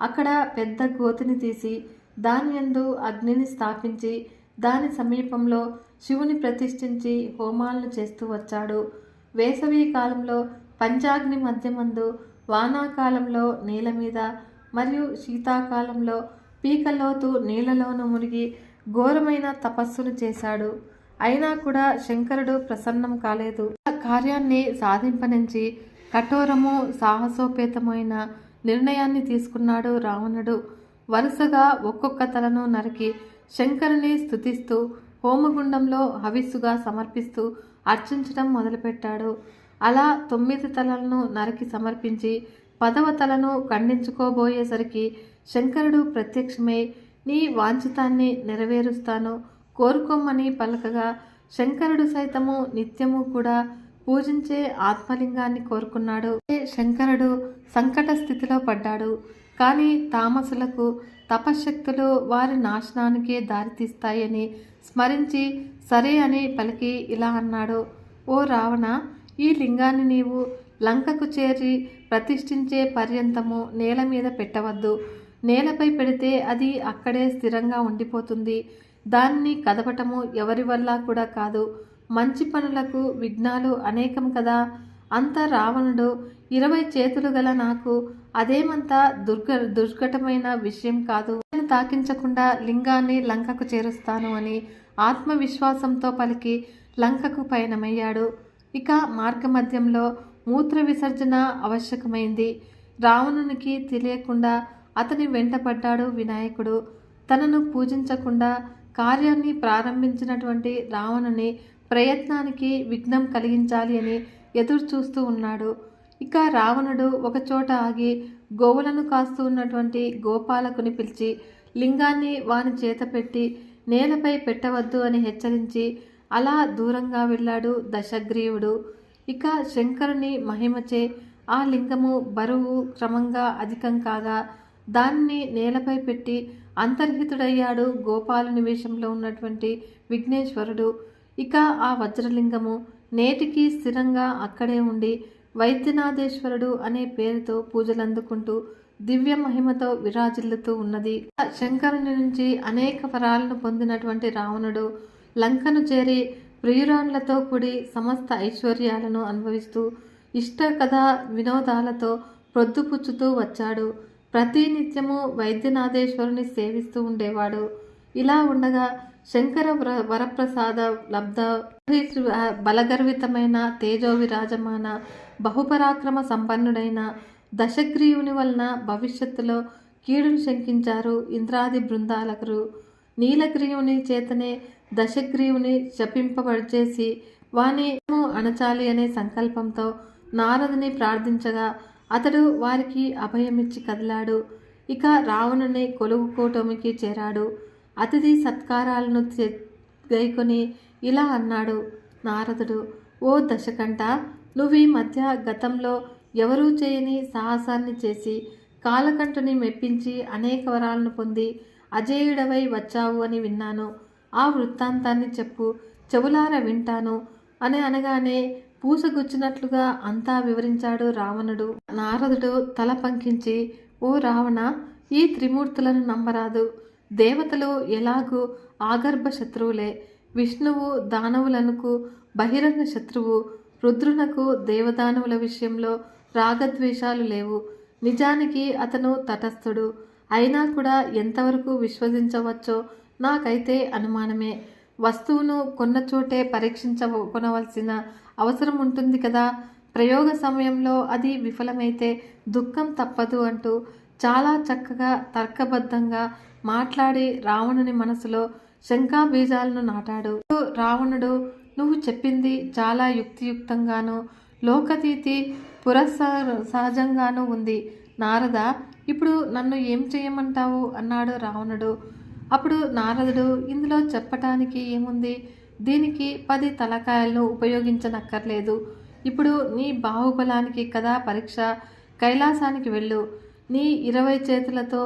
అక్కడ పెద్ద గోతిని తీసి దాని యందు అగ్నిని స్థాపించి దాని సమీపంలో శివుని ప్రతిష్ఠించి హోమాలను చేస్తూ వచ్చాడు. వేసవి కాలంలో పంచాగ్ని మధ్యమందు, వానాకాలంలో నీళ్ళ మీద మరియు శీతాకాలంలో పీకలోతు నీళ్లలోనూ మునిగి ఘోరమైన తపస్సును చేశాడు. అయినా కూడా శంకరుడు ప్రసన్నం కాలేదు. కార్యాన్ని సాధింపనించి కఠోరము సాహసోపేతమైన నిర్ణయాన్ని తీసుకున్నాడు రావణుడు. వరుసగా ఒక్కొక్క తలను నరికి శంకరుని స్తుతిస్తూ హోమగుండంలో హవిస్సుగా సమర్పిస్తూ అర్చించడం మొదలుపెట్టాడు. అలా 9 తలలను నరికి సమర్పించి 10వ తలను ఖండించుకోబోయేసరికి శంకరుడు ప్రత్యక్షమై నీ వాంఛితాన్ని నెరవేరుస్తాను, కోరుకోమని పలకగా శంకరుడు సైతము నిత్యము కూడా పూజించే ఆత్మలింగాన్ని కోరుకున్నాడు. శంకరుడు సంకట స్థితిలో పడ్డాడు. కానీ తామసులకు తపశ్శక్తులు వారి నాశనానికే దారితీస్తాయని స్మరించి సరే అని పలికి ఇలా అన్నాడు. ఓ రావణ, ఈ లింగాన్ని నీవు లంకకు చేరి ప్రతిష్ఠించే పర్యంతము నేల మీద పెట్టవద్దు. నేలపై పెడితే అది అక్కడే స్థిరంగా ఉండిపోతుంది. దాన్ని కదపటము ఎవరి వల్ల కూడా కాదు. మంచి పనులకు విఘ్నాలు అనేకం కదా. అంత రావణుడు 20 చేతులు గల నాకు అదేమంత దుర్ఘటమైన విషయం కాదు. నేను తాకించకుండా లింగాన్ని లంకకు చేరుస్తాను అని ఆత్మవిశ్వాసంతో పలికి లంకకు పయనమయ్యాడు. ఇక మార్గమధ్యంలో మూత్ర విసర్జన ఆవశ్యకమైంది. రావణునికి తెలియకుండా అతని వెంటపడ్డాడు వినాయకుడు. తనను పూజించకుండా కార్యాన్ని ప్రారంభించినటువంటి రావణుని ప్రయత్నానికి విఘ్నం కలిగించాలి అని ఎదురు చూస్తూ ఉన్నాడు. ఇక రావణుడు ఒకచోట ఆగి గోవులను కాస్తూ ఉన్నటువంటి గోపాలకుని పిలిచి లింగాన్ని వాని చేత పెట్టి నేలపై పెట్టవద్దు అని హెచ్చరించి అలా దూరంగా వెళ్ళాడు దశగ్రీవుడు. ఇక శంకరుని మహిమచే ఆ లింగము బరువు క్రమంగా అధికం కాగా దాన్ని నేలపై పెట్టి అంతర్హితుడయ్యాడు గోపాలుని వేషంలో ఉన్నటువంటి విఘ్నేశ్వరుడు. ఇక ఆ వజ్రలింగము నేటికి స్థిరంగా అక్కడే ఉండి వైద్యనాథేశ్వరుడు అనే పేరుతో పూజలందుకుంటూ దివ్య మహిమతో విరాజిల్లుతూ ఉన్నది. శంకరుని నుంచి అనేక వరాలను పొందినటువంటి రావణుడు లంకను చేరి ప్రియురాన్లతో కూడి సమస్త ఐశ్వర్యాలను అనుభవిస్తూ ఇష్ట కథ వినోదాలతో ప్రొద్దుపుచ్చుతూ వచ్చాడు. ప్రతి నిత్యము వైద్యనాథేశ్వరుని సేవిస్తూ ఉండేవాడు. ఇలా ఉండగా శంకర వరప్రసాద లబ్ధ బలగర్వితమైన తేజో విరాజమాన బహుపరాక్రమ సంపన్నుడైన దశగ్రీవుని వలన భవిష్యత్తులో కీడును శంకించారు ఇంద్రాది బృందాలకురు. నీలగ్రీవుని చేతనే దశగ్రీవుని శపింపబడిచేసి వాని అణచాలి అనే సంకల్పంతో నారదుని ప్రార్థించగా అతడు వారికి అభయమిచ్చి కదిలాడు. ఇక రావణుని కొలువు కూటమికి చేరాడు. అతిథి సత్కారాలను గైకొని ఇలా అన్నాడు నారదుడు. ఓ దశకంఠ, నువ్వు ఈ మధ్య గతంలో ఎవరూ చేయని సాహసాన్ని చేసి కాలకంఠుని మెప్పించి అనేక వరాలను పొంది అజేయుడవై వచ్చావు అని విన్నాను. ఆ వృత్తాంతాన్ని చెప్పు, చెవులార వింటాను అని అనగానే పూసగుచ్చినట్లుగా అంతా వివరించాడు రావణుడు. నారదుడు తల పంకించి, ఓ రావణ, ఈ త్రిమూర్తులను నమ్మరాదు. దేవతలు ఎలాగూ ఆగర్భ శత్రువులే. విష్ణువు దానవులకు బహిరంగ శత్రువు. రుద్రునకు దేవదానవుల విషయంలో రాగద్వేషాలు లేవు. నిజానికి అతను తటస్థుడు. అయినా కూడా ఎంతవరకు విశ్వసించవచ్చో నాకైతే అనుమానమే. వస్తువును కొన్న చోటే పరీక్షించుకొనవలసిన అవసరం ఉంటుంది కదా. ప్రయోగ సమయంలో అది విఫలమైతే దుఃఖం తప్పదు అంటూ చాలా చక్కగా తర్కబద్ధంగా మాట్లాడి రావణుని మనసులో శంఖాబీజాలను నాటాడు. రావణుడు, నువ్వు చెప్పింది చాలా యుక్తియుక్తంగాను లోకతీతి సహజంగానూ ఉంది. నారద, ఇప్పుడు నన్ను ఏం చేయమంటావు అన్నాడు రావణుడు. అప్పుడు నారదుడు, ఇందులో చెప్పటానికి ఏముంది? దీనికి 10 తలకాయలను ఉపయోగించనక్కర్లేదు. ఇప్పుడు నీ బాహుబలానికి కదా పరీక్ష. కైలాసానికి వెళ్ళు. నీ 20 చేతులతో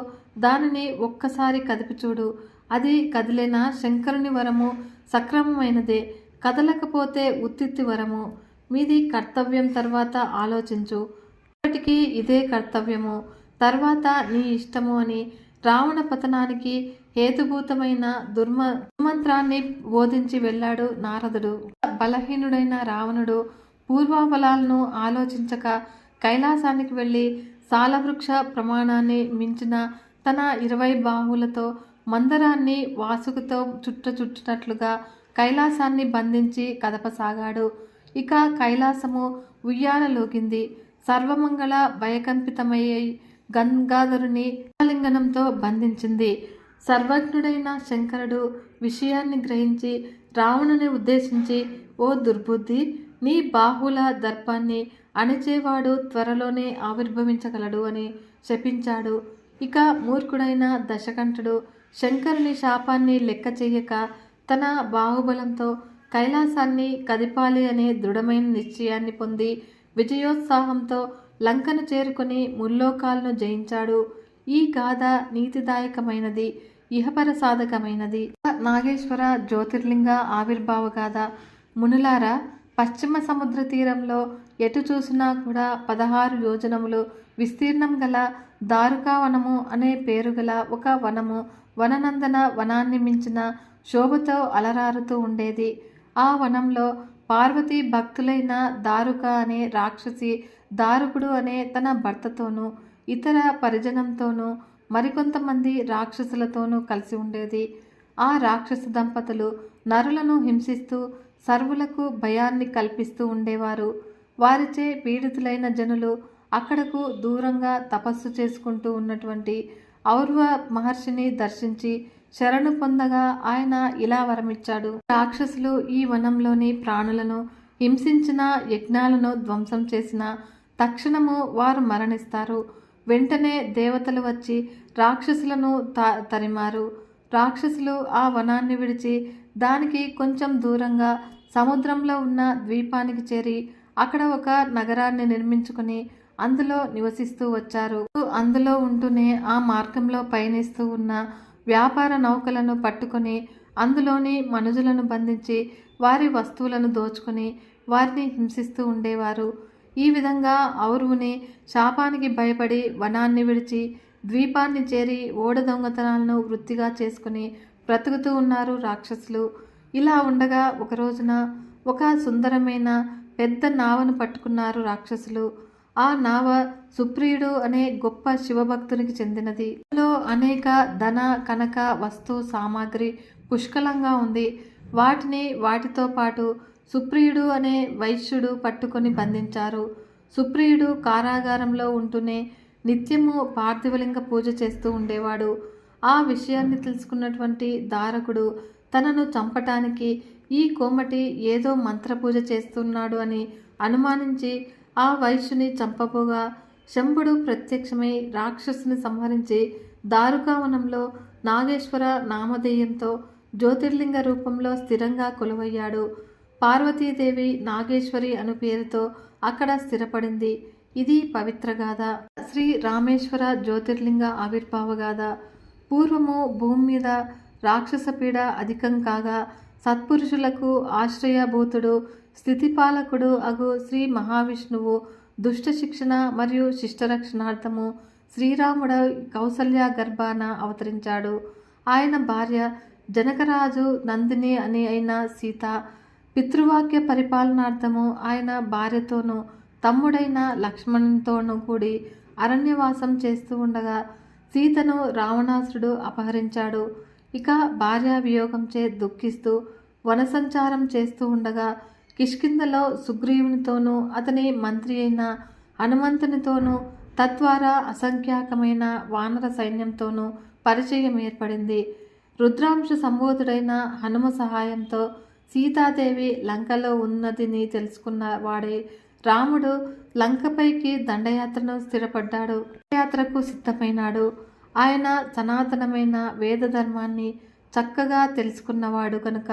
దానిని ఒక్కసారి కదిపి చూడు. అది కదిలేనా శంకరుని వరము సక్రమమైనదే, కదలకపోతే ఉత్తిత్తి వరము. మీది కర్తవ్యం, తర్వాత ఆలోచించు. ఇప్పటికీ ఇదే కర్తవ్యము, తర్వాత నీ ఇష్టము అని రావణ పతనానికి హేతుభూతమైన దుర్మంత్రాన్ని బోధించి వెళ్ళాడు నారదుడు. బలహీనుడైన రావణుడు పూర్వఫలాలను ఆలోచించక కైలాసానికి వెళ్ళి సాలవృక్ష ప్రమాణాన్ని మించిన తన 20 బాహువులతో మందరాన్ని వాసుకుతో చుట్టునట్లుగా కైలాసాన్ని బంధించి కదపసాగాడు. ఇక కైలాసము ఉయ్యాలలోకింది. సర్వమంగళ భయకంపితమయ్యే గంగాధరుని లింగనంతో బంధించింది. సర్వజ్ఞుడైన శంకరుడు విషయాన్ని గ్రహించి రావణుని ఉద్దేశించి, ఓ దుర్బుద్ధి, నీ బాహుల దర్పాన్ని అణిచేవాడు త్వరలోనే ఆవిర్భవించగలడు అని శపించాడు. ఇక మూర్ఖుడైన దశకంఠుడు శంకరుని శాపాన్ని లెక్క చెయ్యక తన బాహుబలంతో కైలాసాన్ని కదిపాలి అనే దృఢమైన నిశ్చయాన్ని పొంది విజయోత్సాహంతో లంకను చేరుకొని ముల్లోకాలను జయించాడు. ఈ గాథ నీతిదాయకమైనది, ఇహపర సాధకమైనది. నాగేశ్వర జ్యోతిర్లింగ ఆవిర్భావ గాథ. మునులారా, పశ్చిమ సముద్ర తీరంలో ఎటు చూసినా కూడా 16 యోజనములు విస్తీర్ణం గల దారుకావనము అనే పేరు గల ఒక వనము వననందన వనాన్ని మించిన శోభతో అలరారుతూ ఉండేది. ఆ వనంలో పార్వతీ భక్తులైన దారుక అనే రాక్షసి దారుకుడు అనే తన భర్తతోనూ ఇతర పరిజనంతోనూ మరికొంతమంది రాక్షసులతోనూ కలిసి ఉండేది. ఆ రాక్షస దంపతులు నరులను హింసిస్తూ సర్వులకు భయాన్ని కల్పిస్తూ ఉండేవారు. వారిచే పీడితులైన జనులు అక్కడకు దూరంగా తపస్సు చేసుకుంటూ ఉన్నటువంటి ఔర్వ మహర్షిని దర్శించి శరణు పొందగా ఆయన ఇలా వరమిచ్చాడు. రాక్షసులు ఈ వనంలోని ప్రాణులను హింసించిన, యజ్ఞాలను ధ్వంసం చేసిన తక్షణము వారు మరణిస్తారు. వెంటనే దేవతలు వచ్చి రాక్షసులను తరిమారు. రాక్షసులు ఆ వనాన్ని విడిచి దానికి కొంచెం దూరంగా సముద్రంలో ఉన్న ద్వీపానికి చేరి అక్కడ ఒక నగరాన్ని నిర్మించుకొని అందులో నివసిస్తూ వచ్చారు. అందులో ఉంటూనే ఆ మార్గంలో పయనిస్తూ ఉన్న వ్యాపార నౌకలను పట్టుకొని అందులోని మనుజులను బంధించి వారి వస్తువులను దోచుకొని వారిని హింసిస్తూ ఉండేవారు. ఈ విధంగా ఔరువుని శాపానికి భయపడి వనాన్ని విడిచి ద్వీపాన్ని చేరి ఓడ దొంగతనాలను వృత్తిగా చేసుకుని బ్రతుకుతూ ఉన్నారు రాక్షసులు. ఇలా ఉండగా ఒక రోజున ఒక సుందరమైన పెద్ద నావను పట్టుకున్నారు రాక్షసులు. ఆ నావ సుప్రియుడు అనే గొప్ప శివభక్తునికి చెందినది. అందులో అనేక ధన కనక వస్తు సామాగ్రి పుష్కలంగా ఉంది. వాటితో పాటు సుప్రియుడు అనే వైశ్యుడు పట్టుకొని బంధించారు. సుప్రియుడు కారాగారంలో ఉంటూనే నిత్యము పార్థివలింగ పూజ చేస్తూ ఉండేవాడు. ఆ విషయాన్ని తెలుసుకున్నటువంటి దారకుడు తనను చంపటానికి ఈ కోమటి ఏదో మంత్రపూజ చేస్తున్నాడు అని అనుమానించి ఆ వైశ్యుని చంపబోగా శంభుడు ప్రత్యక్షమై రాక్షసుని సంహరించి దారుకావనంలో నాగేశ్వర నామధేయంతో జ్యోతిర్లింగ రూపంలో స్థిరంగా కొలువయ్యాడు. పార్వతీదేవి నాగేశ్వరి అను పేరుతో అక్కడ స్థిరపడింది. ఇది పవిత్ర గాథ. శ్రీ రామేశ్వర జ్యోతిర్లింగ ఆవిర్భావ గాథ. పూర్వము భూమి మీద రాక్షస పీడ అధికం కాగా సత్పురుషులకు ఆశ్రయభూతుడు స్థితిపాలకుడు అగు శ్రీ మహావిష్ణువు దుష్ట శిక్షణ మరియు శిష్టరక్షణార్థము శ్రీరాముడు కౌసల్య గర్భాన అవతరించాడు. ఆయన భార్య జనకరాజు నందిని అని అయిన సీత పితృవాక్య పరిపాలనార్థము ఆయన భార్యతోనూ తమ్ముడైన లక్ష్మణునితోనూ కూడి అరణ్యవాసం చేస్తూ ఉండగా సీతను రావణాసురుడు అపహరించాడు. ఇక భార్య వియోగంచే దుఃఖిస్తూ వనసంచారం చేస్తూ ఉండగా కిష్కింధలో సుగ్రీవునితోనూ అతని మంత్రి అయిన హనుమంతునితోనూ తద్వారా అసంఖ్యాకమైన వానర సైన్యంతోనూ పరిచయం ఏర్పడింది. రుద్రాంశ సంబోధుడైన హనుమ సహాయంతో సీతాదేవి లంకలో ఉన్నదిని తెలుసుకున్న వాడే రాముడు లంకపైకి దండయాత్రను స్థిరపడ్డాడు. దండయాత్రకు సిద్ధమైనాడు. ఆయన సనాతనమైన వేద ధర్మాన్ని చక్కగా తెలుసుకున్నవాడు కనుక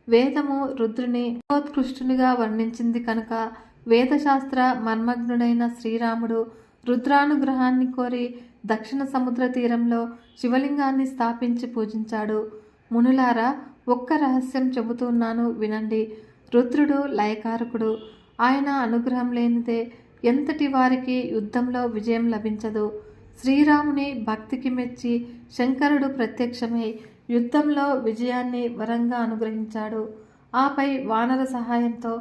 వేదము రుద్రుని ఉత్కృష్టునిగా వర్ణించింది కనుక వేదశాస్త్ర మర్మజ్ఞుడైన శ్రీరాముడు రుద్రానుగ్రహాన్ని కోరి దక్షిణ సముద్ర తీరంలో శివలింగాన్ని స్థాపించి పూజించాడు. మునులారా, ఒక్క రహస్యం చెబుతున్నాను వినండి. రుద్రుడు లయకారకుడు. ఆయన అనుగ్రహం లేనిదే ఎంతటి వారికి యుద్ధంలో విజయం లభించదు. శ్రీరాముని భక్తికి మెచ్చి శంకరుడు ప్రత్యక్షమై యుద్ధంలో విజయాన్ని వరంగా అనుగ్రహించాడు. ఆపై వానర సహాయంతో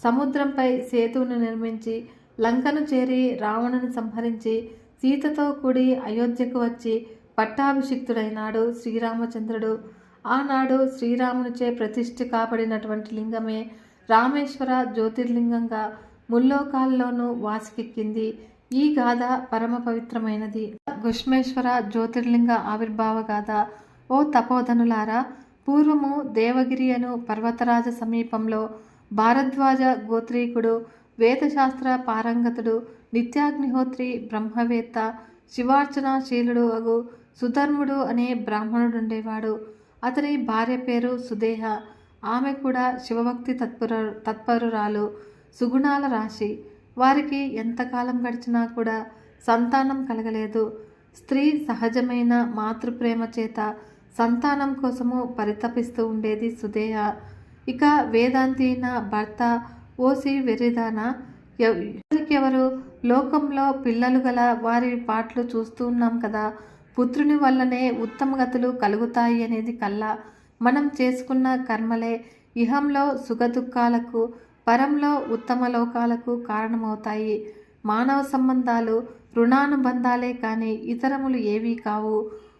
సముద్రంపై సేతువును నిర్మించి లంకను చేరి రావణుని సంహరించి సీతతో కూడి అయోధ్యకు వచ్చి పట్టాభిషిక్తుడైనాడు శ్రీరామచంద్రుడు. ఆనాడు శ్రీరామునిచే ప్రతిష్ఠ కాబడినటువంటి లింగమే రామేశ్వర జ్యోతిర్లింగంగా ముల్లోకాల్లోనూ వాసికెక్కింది. ఈ గాథ పరమ పవిత్రమైనది. గుష్మేశ్వర జ్యోతిర్లింగ ఆవిర్భావ గాథ. ఓ తపోధనులారా, పూర్వము దేవగిరి అను పర్వతరాజ సమీపంలో భారద్వాజ గోత్రీకుడు వేదశాస్త్ర పారంగతుడు నిత్యాగ్నిహోత్రి బ్రహ్మవేత్త శివార్చనాశీలుడు అగు సుధర్ముడు అనే బ్రాహ్మణుడుండేవాడు. అతని భార్య పేరు సుదేహ. ఆమె కూడా శివభక్తి తత్పరురాలు, సుగుణాల రాశి. వారికి ఎంతకాలం గడిచినా కూడా సంతానం కలగలేదు. స్త్రీ సహజమైన మాతృప్రేమ చేత సంతానం కోసము పరితపిస్తూ ఉండేది సుదేహ. ఇక వేదాంతి అయిన భర్త ఓసి వెర్రిదాన, ఎవరికెవరు లోకంలో పిల్లలు గల వారి పాటలు చూస్తూ ఉన్నాం కదా, పుత్రుని వల్లనే ఉత్తమగతులు కలుగుతాయి అనేది కల్లా. మనం చేసుకున్న కర్మలే ఇహంలో సుఖదుఖాలకు, పరంలో ఉత్తమ లోకాలకు కారణమవుతాయి. మానవ సంబంధాలు రుణానుబంధాలే కానీ ఇతరములు ఏవీ కావు.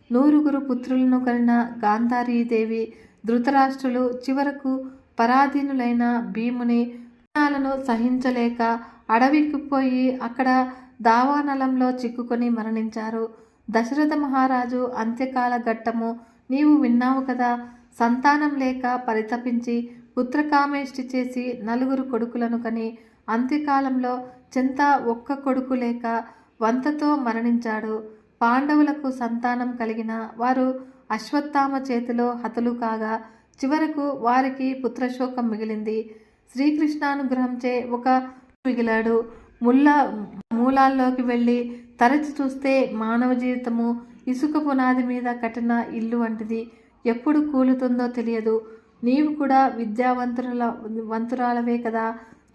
9 పుత్రులను కనిన గాంధారీదేవి ధృతరాష్ట్రులు చివరకు పరాధీనులైన భీముని లను సహించలేక అడవికి పోయి అక్కడ దావానలంలో చిక్కుకొని మరణించారు. దశరథ మహారాజు అంత్యకాల ఘట్టము నీవు విన్నావు కదా. సంతానం లేక పరితపించి పుత్రకామేష్టి చేసి 9 కొడుకులను కని అంత్యకాలంలో చెంత ఒక్క కొడుకు లేక వంతతో మరణించాడు. పాండవులకు సంతానం కలిగిన వారు అశ్వత్థామ చేతిలో హతులు కాగా చివరకు వారికి పుత్రశోకం మిగిలింది. శ్రీకృష్ణానుగ్రహంచే ఒక మిగిలాడు. మూలాల్లోకి వెళ్ళి తరచి చూస్తే మానవ జీవితము ఇసుక పునాది మీద కట్టిన ఇల్లు వంటిది. ఎప్పుడు కూలుతుందో తెలియదు. నీవు కూడా వంతురాలవే కదా.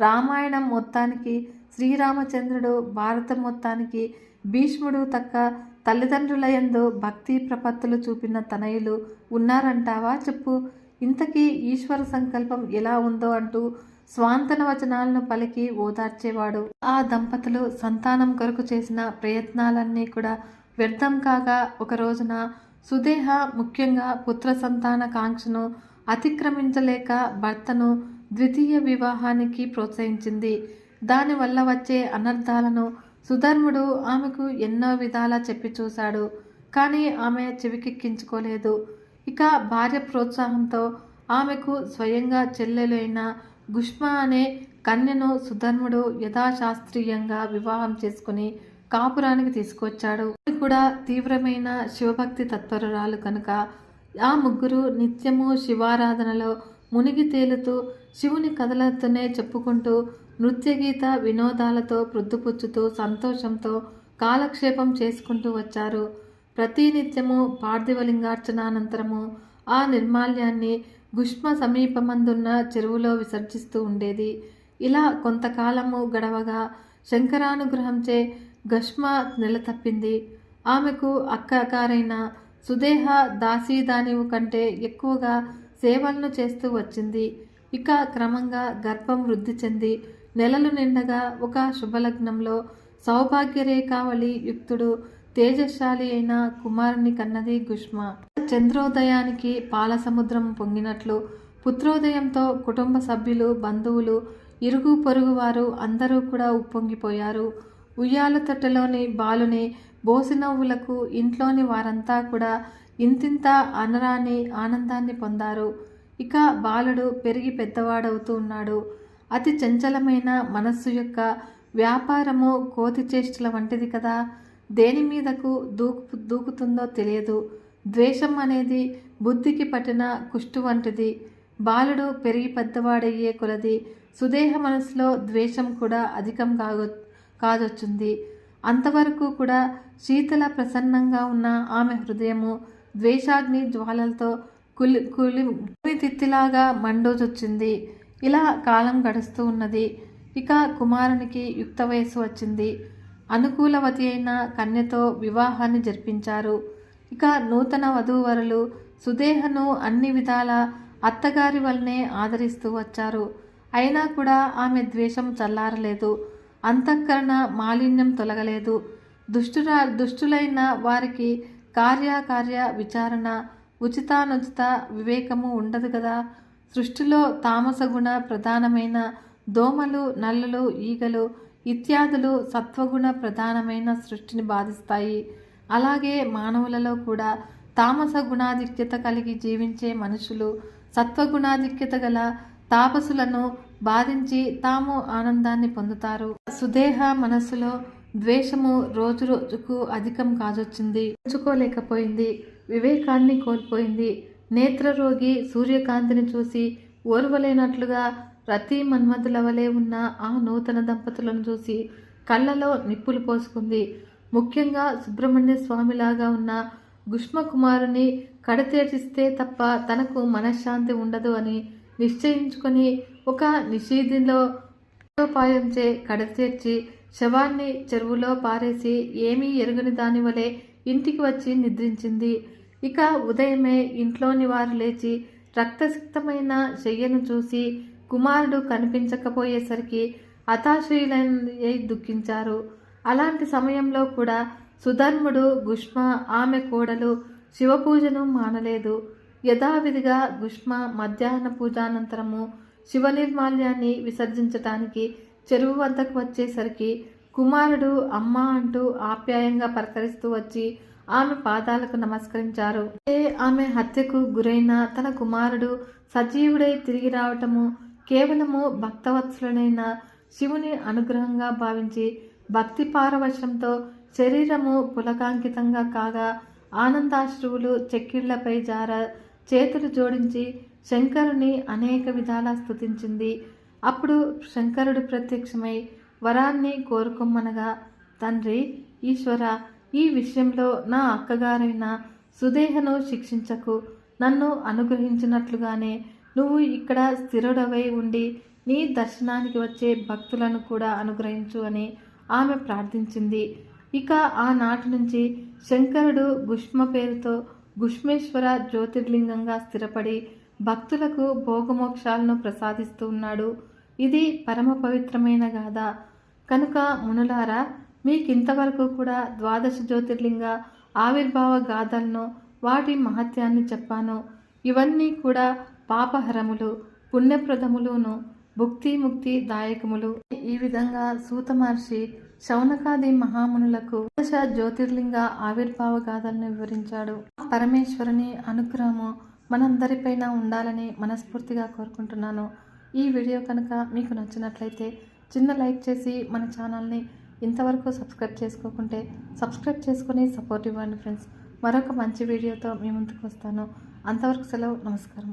రామాయణం మొత్తానికి శ్రీరామచంద్రుడు, భారతం మొత్తానికి భీష్ముడు తక్క తల్లిదండ్రుల యందు భక్తి ప్రపత్తులు చూపిన తనయులు ఉన్నారంటావా చెప్పు. ఇంతకీ ఈశ్వర సంకల్పం ఎలా ఉందో అంటూ స్వాంతన వచనాలను పలికి ఓదార్చేవాడు. ఆ దంపతులు సంతానం కొరకు చేసిన ప్రయత్నాలన్నీ కూడా వ్యర్థం కాగా ఒక రోజున సుదేహ ముఖ్యంగా పుత్ర సంతాన కాంక్షను అతిక్రమించలేక భర్తను ద్వితీయ వివాహానికి ప్రోత్సహించింది. దానివల్ల వచ్చే అనర్థాలను సుధర్ముడు ఆమెకు ఎన్నో విధాలా చెప్పి చూశాడు. కానీ ఆమె చెవికెక్కించుకోలేదు. ఇక భార్య ప్రోత్సాహంతో ఆమెకు స్వయంగా చెల్లెలు అయిన గుష్మ అనే కన్యను సుధర్ముడు యథాశాస్త్రీయంగా వివాహం చేసుకుని కాపురానికి తీసుకొచ్చాడు. కూడా తీవ్రమైన శివభక్తి తత్పరురాలు కనుక ఆ ముగ్గురు నిత్యము శివారాధనలో మునిగి తేలుతూ శివుని కథలతోనే చెప్పుకుంటూ నృత్యగీత వినోదాలతో ప్రొద్దుపుచ్చుతూ సంతోషంతో కాలక్షేపం చేసుకుంటూ వచ్చారు. ప్రతినిత్యము పార్థివలింగార్చనానంతరము ఆ నిర్మాల్యాన్ని గుష్మ సమీపమందున్న చెరువులో విసర్జిస్తూ ఉండేది. ఇలా కొంతకాలము గడవగా శంకరానుగ్రహంచే గష్మ నెల తప్పింది. ఆమెకు అక్కగారైన సుదేహ దాసీదానివు కంటే ఎక్కువగా సేవలను చేస్తూ వచ్చింది. ఇక క్రమంగా గర్భం వృద్ధి చెంది నెలలు నిండగా ఒక శుభలగ్నంలో సౌభాగ్యరేఖావళి యుక్తుడు తేజశాలి అయిన కుమారుని కన్నది గుష్మ. చంద్రోదయానికి పాలసముద్రం పొంగినట్లు పుత్రోదయంతో కుటుంబ సభ్యులు, బంధువులు, ఇరుగు పొరుగు వారు అందరూ కూడా ఉప్పొంగిపోయారు. ఉయ్యాల తొట్టెలోని బాలుని బోసినవ్వులకు ఇంట్లోని వారంతా కూడా ఇంతింత అనరాని ఆనందాన్ని పొందారు. ఇక బాలుడు పెరిగి పెద్దవాడవుతూ ఉన్నాడు. అతి చంచలమైన మనస్సు యొక్క వ్యాపారము కోతి చేష్టల వంటిది కదా. దేని మీదకు దూకుతుందో తెలియదు. ద్వేషం అనేది బుద్ధికి పట్టిన కుష్టు వంటిది. బాలుడు పెరిగి పెద్దవాడయ్యే కొలది సుదేహ మనసులో ద్వేషం కూడా అధికం కాదొచ్చింది. అంతవరకు కూడా శీతల ప్రసన్నంగా ఉన్న ఆమె హృదయము ద్వేషాగ్ని జ్వాలలతో తిత్తిలాగా మండోజొచ్చింది. ఇలా కాలం గడుస్తూ ఉన్నది. ఇక కుమారునికి యుక్త వయస్సు వచ్చింది. అనుకూలవతి అయిన కన్యతో వివాహాన్ని జరిపించారు. ఇక నూతన వధూవరులు సుదేహను అన్ని విధాల అత్తగారి వల్లనే ఆదరిస్తూ వచ్చారు. అయినా కూడా ఆమె ద్వేషం చల్లారలేదు. అంతఃకరణ మాలిన్యం తొలగలేదు. దుష్టులైన వారికి కార్యకార్య విచారణ, ఉచితానుచిత వివేకము ఉండదు కదా. సృష్టిలో తామసగుణ ప్రధానమైన దోమలు, నల్లులు, ఈగలు ఇత్యాదులు సత్వగుణ ప్రధానమైన సృష్టిని బాధిస్తాయి. అలాగే మానవులలో కూడా తామస గుణాధిక్యత కలిగి జీవించే మనుషులు సత్వగుణాధిక్యత గల తాపసులను బాధించి తాము ఆనందాన్ని పొందుతారు. సుదేహ మనస్సులో ద్వేషము రోజు రోజుకు అధికం కాజొచ్చింది. ఉంచుకోలేకపోయింది. వివేకాన్ని కోల్పోయింది. నేత్రరోగి సూర్యకాంతిని చూసి ఓర్వలేనట్లుగా రతి మన్మధుల వలె ఉన్న ఆ నూతన దంపతులను చూసి కళ్ళలో నిప్పులు పోసుకుంది. ముఖ్యంగా సుబ్రహ్మణ్య స్వామిలాగా ఉన్న గుష్మ కుమారుని కడతేర్చిస్తే తప్ప తనకు మనశ్శాంతి ఉండదు అని నిశ్చయించుకొని ఒక నిషీధిలో ఉపాయంచే కడతేర్చి శవాన్ని చెరువులో పారేసి ఏమీ ఎరుగని దాని వలె ఇంటికి వచ్చి నిద్రించింది. ఇక ఉదయమే ఇంట్లోని వారు లేచి రక్తసిక్తమైన శయ్యను చూసి కుమారుడు కనిపించకపోయేసరికి హతాశయులై దుఃఖించారు. అలాంటి సమయంలో కూడా సుధర్ముడు, గుష్మ, ఆమె కోడలు శివపూజను మానలేదు. యథావిధిగా గుష్మ మధ్యాహ్న పూజానంతరము శివనిర్మాల్యాన్ని విసర్జించటానికి చెరువు వద్దకు వచ్చేసరికి కుమారుడు అమ్మ అంటూ ఆప్యాయంగా పలకరిస్తూ వచ్చి ఆమె పాదాలకు నమస్కరించారు. ఆమె హత్యకు గురైన తన కుమారుడు సజీవుడై తిరిగి రావటము కేవలము భక్తవత్సలుడైన శివుని అనుగ్రహంగా భావించి భక్తి పారవశ్యంతో శరీరము పులకాంకితంగా కాగా ఆనందాశ్రువులు చెక్కిళ్లపై జార చేతులు జోడించి శంకరుని అనేక విధాలా స్తుతించింది. అప్పుడు శంకరుడు ప్రత్యక్షమై వరాన్ని కోరుకొమ్మనగా, తండ్రి ఈశ్వర, ఈ విషయంలో నా అక్కగారైన సుదేహను శిక్షించకు. నన్ను అనుగ్రహించినట్లుగానే నువ్వు ఇక్కడ స్థిరుడవై ఉండి నీ దర్శనానికి వచ్చే భక్తులను కూడా అనుగ్రహించు అని ఆమె ప్రార్థించింది. ఇక ఆనాటి నుంచి శంకరుడు గుష్మ పేరుతో గుష్మేశ్వర జ్యోతిర్లింగంగా స్థిరపడి భక్తులకు భోగమోక్షాలను ప్రసాదిస్తూ ఉన్నాడు. ఇది పరమ పవిత్రమైన గాథ కనుక మునులారా, మీకింతవరకు కూడా 12 జ్యోతిర్లింగ ఆవిర్భావ గాథలను, వాటి మహత్యాన్ని చెప్పాను. ఇవన్నీ కూడా పాపహరములు, పుణ్యప్రదములును, భుక్తి ముక్తి దాయకములు. ఈ విధంగా సూత మహర్షి శౌనకాది మహామునులకు 12 జ్యోతిర్లింగ ఆవిర్భావ గాథలను వివరించాడు. పరమేశ్వరుని అనుగ్రహము మనందరిపైన ఉండాలని మనస్ఫూర్తిగా కోరుకుంటున్నాను. ఈ వీడియో కనుక మీకు నచ్చినట్లయితే చిన్న లైక్ చేసి మన ఛానల్ని ఇంతవరకు సబ్స్క్రైబ్ చేసుకోకుంటే సబ్స్క్రైబ్ చేసుకొని సపోర్ట్ ఇవ్వండి ఫ్రెండ్స్. మరొక మంచి వీడియోతో మీ ముందుకు వస్తాను. అంతవరకు సెలవు. నమస్కారం.